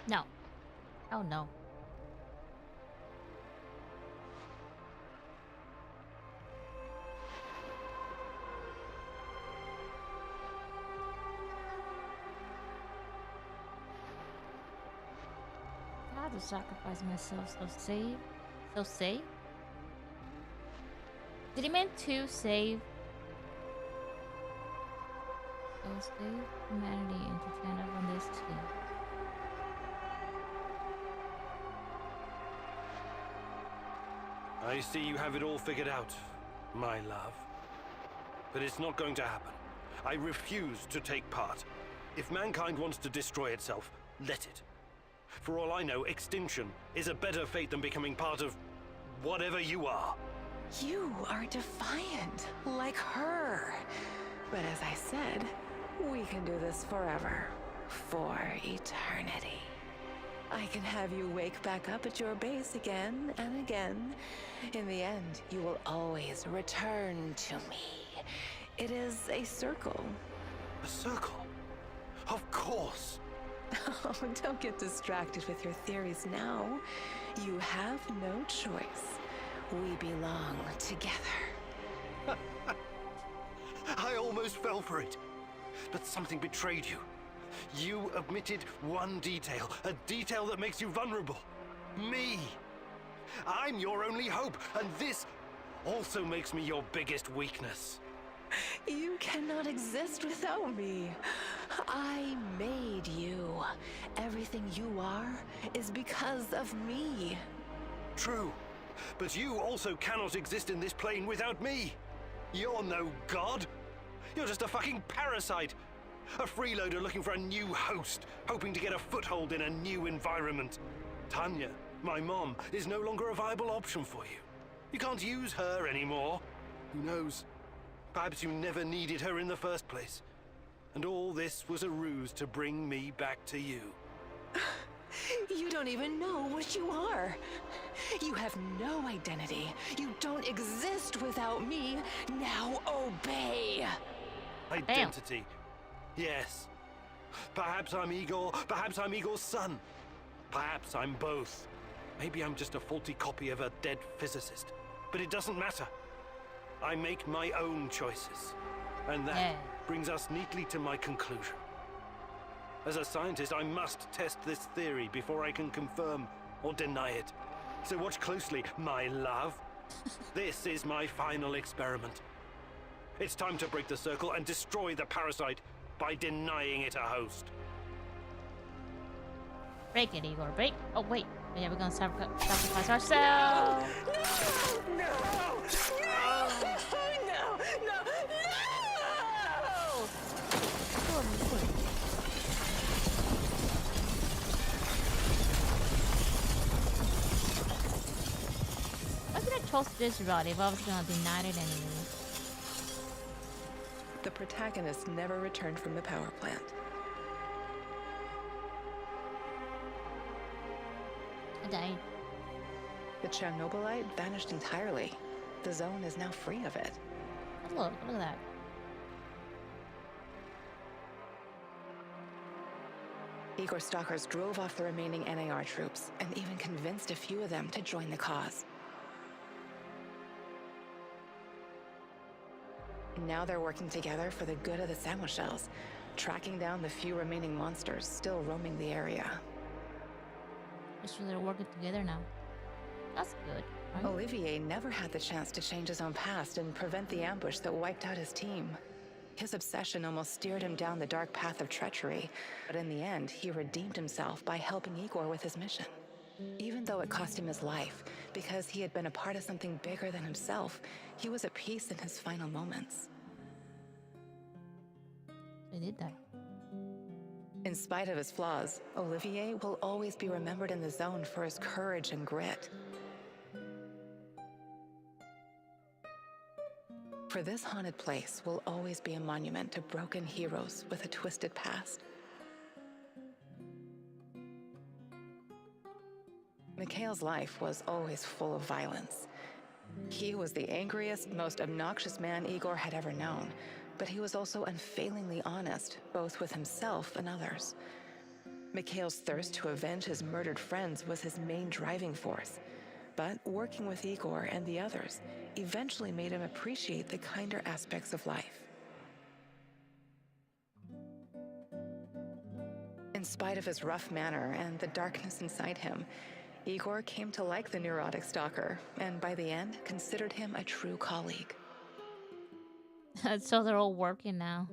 No. Oh no. I had to sacrifice myself, so save. So save? Did he mean to save? So save humanity and to stand up on this too. I see you have it all figured out, my love. But it's not going to happen. I refuse to take part. If mankind wants to destroy itself, let it. For all I know, extinction is a better fate than becoming part of whatever you are. You are defiant, like her. But as I said, we can do this forever. For eternity. I can have you wake back up at your base again and again. In the end, you will always return to me. It is a circle. A circle? Of course. Oh, don't get distracted with your theories now. You have no choice. We belong together. I almost fell for it. But something betrayed you. You omitted one detail, a detail that makes you vulnerable. Me. I'm your only hope, and this also makes me your biggest weakness. You cannot exist without me. I made you. Everything you are is because of me. True, but you also cannot exist in this plane without me. You're no god. You're just a fucking parasite. A freeloader looking for a new host, hoping to get a foothold in a new environment. Tanya, my mom, is no longer a viable option for you. You can't use her anymore. Who knows? Perhaps you never needed her in the first place. And all this was a ruse to bring me back to you. You don't even know what you are. You have no identity. You don't exist without me. Now obey. Identity. Yes. Perhaps I'm Igor, perhaps I'm Igor's son. Perhaps I'm both. Maybe I'm just a faulty copy of a dead physicist. But it doesn't matter. I make my own choices. And that brings us neatly to my conclusion. As a scientist, I must test this theory before I can confirm or deny it. So watch closely, my love. This is my final experiment. It's time to break the circle and destroy the parasite by denying it a host. Break it, Igor. Break. Oh, wait. Yeah, we're gonna sacrifice ourselves. No! No! No! No! No! chose this route if I was gonna deny it anyway. The protagonist never returned from the power plant. I died. The Chernobylite vanished entirely. The zone is now free of it. Oh, look at that. Igor stalkers drove off the remaining NAR troops and even convinced a few of them to join the cause. Now they're working together for the good of the Samoshels, tracking down the few remaining monsters still roaming the area. So they're working together now. That's good, right? Olivier never had the chance to change his own past and prevent the ambush that wiped out his team. His obsession almost steered him down the dark path of treachery, but in the end, he redeemed himself by helping Igor with his mission. Even though it cost him his life, because he had been a part of something bigger than himself, he was at peace in his final moments. They did that. In spite of his flaws, Olivier will always be remembered in the zone for his courage and grit. For this haunted place will always be a monument to broken heroes with a twisted past. Mikhail's life was always full of violence. He was the angriest, most obnoxious man Igor had ever known, but he was also unfailingly honest, both with himself and others. Mikhail's thirst to avenge his murdered friends was his main driving force, but working with Igor and the others eventually made him appreciate the kinder aspects of life. In spite of his rough manner and the darkness inside him, Igor came to like the neurotic stalker, and by the end, considered him a true colleague. So they're all working now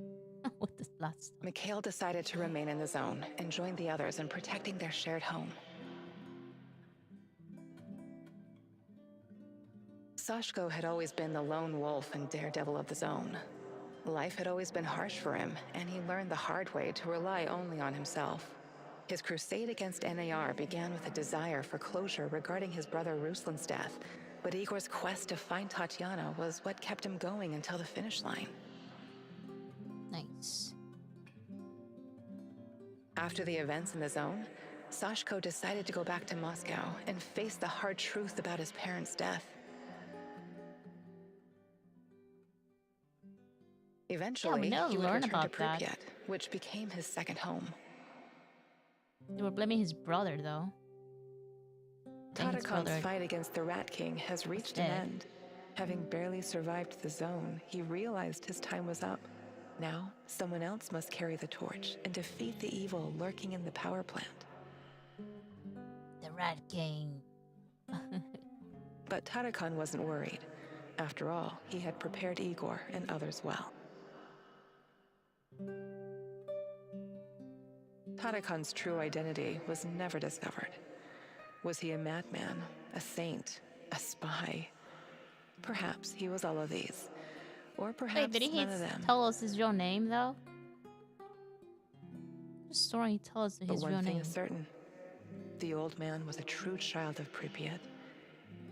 with this last. Mikhail decided to remain in the zone and join the others in protecting their shared home. Sashko had always been the lone wolf and daredevil of the zone. Life had always been harsh for him, and he learned the hard way to rely only on himself. His crusade against NAR began with a desire for closure regarding his brother Ruslan's death, but Igor's quest to find Tatiana was what kept him going until the finish line. Nice. After the events in the zone, Sashko decided to go back to Moscow and face the hard truth about his parents' death. Eventually, he would return to Pripyat, which became his second home. They were blaming his brother, though. Tatakon's fight against the Rat King has reached an end. Having barely survived the zone, he realized his time was up. Now, someone else must carry the torch and defeat the evil lurking in the power plant. The Rat King. But Tatakon wasn't worried. After all, he had prepared Igor and others well. Tatakon's true identity was never discovered. Was he a madman, a saint, a spy? Perhaps he was all of these. Or perhaps did he none of them. tell us his real name, though? The story tells us his But real one thing name. is certain. The old man was a true child of Pripyat.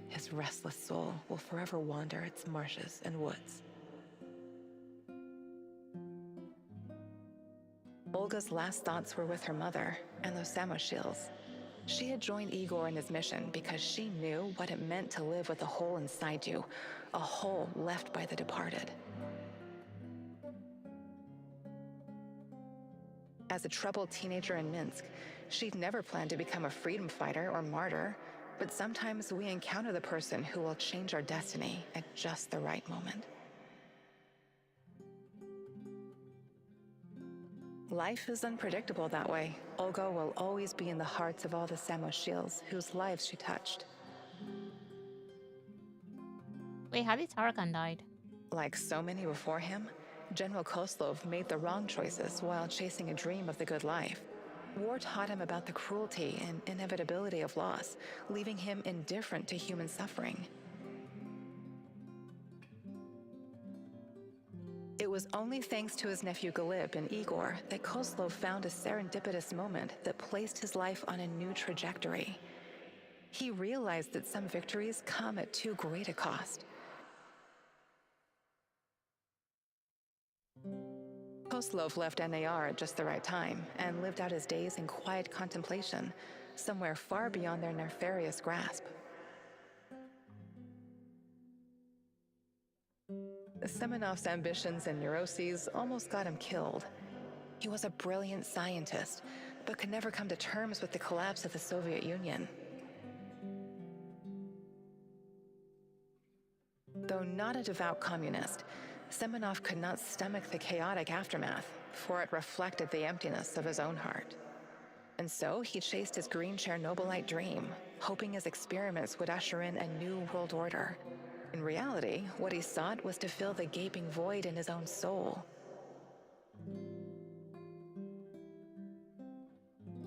His restless soul will forever wander its marshes and woods. Olga's last thoughts were with her mother and those Samoshils. She had joined Igor in his mission because she knew what it meant to live with a hole inside you, a hole left by the departed. As a troubled teenager in Minsk, she'd never planned to become a freedom fighter or martyr, but sometimes we encounter the person who will change our destiny at just the right moment. Life is unpredictable that way. Olga will always be in the hearts of all the Samoshils whose lives she touched. Wait, how did Tarakan died? Like so many before him, General Koslov made the wrong choices while chasing a dream of the good life. War taught him about the cruelty and inevitability of loss, leaving him indifferent to human suffering. It was only thanks to his nephew Galib and Igor that Koslov found a serendipitous moment that placed his life on a new trajectory. He realized that some victories come at too great a cost. Koslov left NAR at just the right time and lived out his days in quiet contemplation, somewhere far beyond their nefarious grasp. Semenov's ambitions and neuroses almost got him killed. He was a brilliant scientist, but could never come to terms with the collapse of the Soviet Union. Though not a devout communist, Semenov could not stomach the chaotic aftermath, for it reflected the emptiness of his own heart. And so he chased his green Chernobylite dream, hoping his experiments would usher in a new world order. In reality, what he sought was to fill the gaping void in his own soul.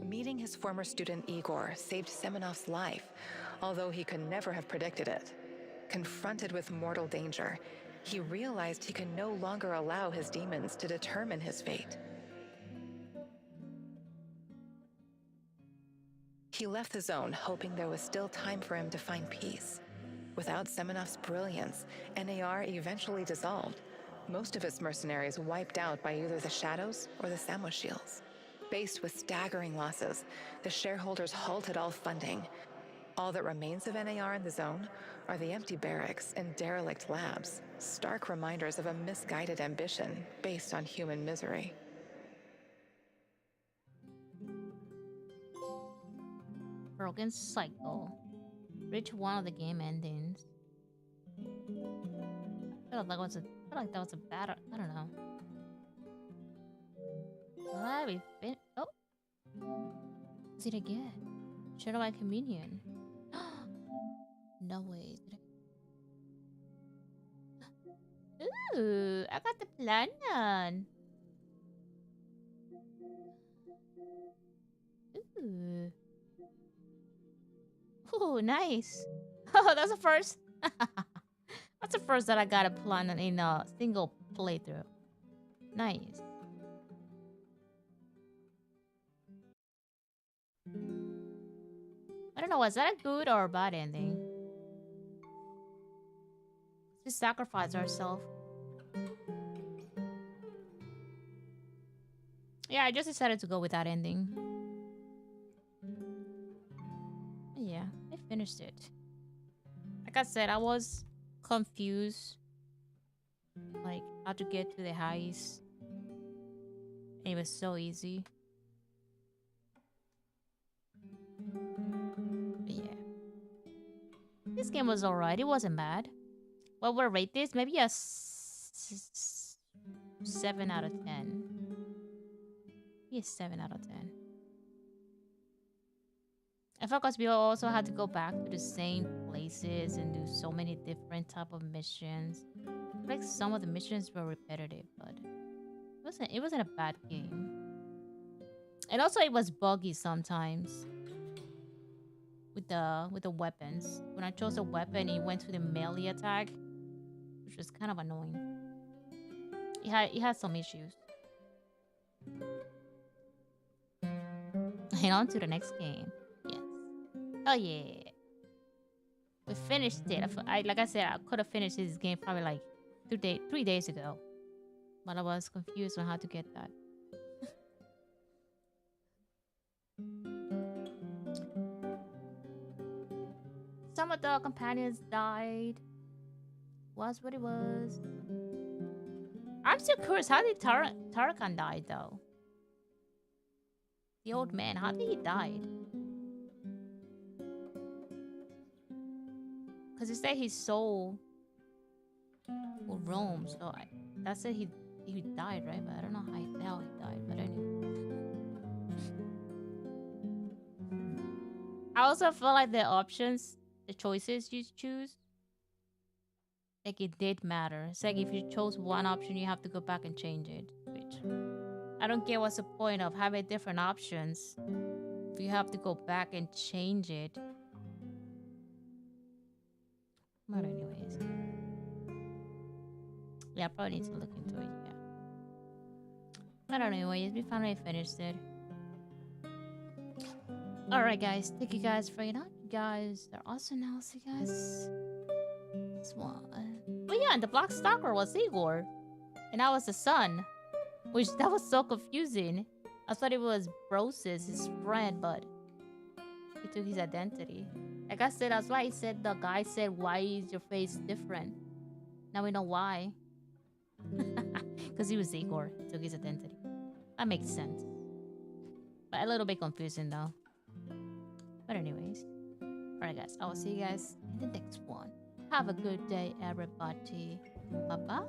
Meeting his former student Igor saved Semenov's life, although he could never have predicted it. Confronted with mortal danger, he realized he could no longer allow his demons to determine his fate. He left the zone, hoping there was still time for him to find peace. Without Semenov's brilliance, NAR eventually dissolved, most of its mercenaries wiped out by either the Shadows or the Samoshils. Faced with staggering losses, the shareholders halted all funding. All that remains of NAR in the zone are the empty barracks and derelict labs, stark reminders of a misguided ambition based on human misery. Broken cycle. Reach one of the game endings. I feel like that was a bad. I don't know. We fin. Oh, is it again? Chernobylite communion. No way. Ooh, I got the plan. Ooh. Ooh, nice. Oh, that's the first. That's the first that I got a plan in a single playthrough. Nice. I don't know, was that a good or a bad ending? We sacrifice ourselves. Yeah, I just decided to go with that ending. Yeah, I finished it. Like I said, I was confused. Like, how to get to the heist. And it was so easy. But yeah. This game was alright. It wasn't bad. What would I rate this? Maybe a 7 out of 10. Maybe a 7 out of 10. I thought because we also had to go back to the same places and do so many different type of missions. Like some of the missions were repetitive, but it wasn't a bad game. And also it was buggy sometimes with the weapons. When I chose a weapon, it went to the melee attack, which was kind of annoying. It had some issues. And on to the next game. Yes. Oh yeah. We finished it. Like I said, I could have finished this game probably like 3 days ago. But I was confused on how to get that. Some of the companions died. Was what it was. I'm still curious, how did Tarakan die though? The old man, how did he die? Because he said his soul will roam, so that's it. He died, right? But I don't know how he died. But anyway, I also feel like the options, the choices you choose, like it did matter. It's like if you chose one option, you have to go back and change it. Which I don't get. What's the point of having different options if you have to go back and change it? But anyways. Yeah, I probably need to look into it, yeah. But anyways, we finally finished it. Alright guys, thank you guys for guys, there also now see guys. This one. But yeah, and the Black Stalker was Igor. And I was the son. Which that was so confusing. I thought it was Brosis, his friend, but he took his identity. Like I said, that's why he said the guy said, why is your face different? Now we know why. Because he was Igor. He took his identity. That makes sense. But a little bit confusing though. But anyways. Alright guys, I will see you guys in the next one. Have a good day everybody. Bye bye.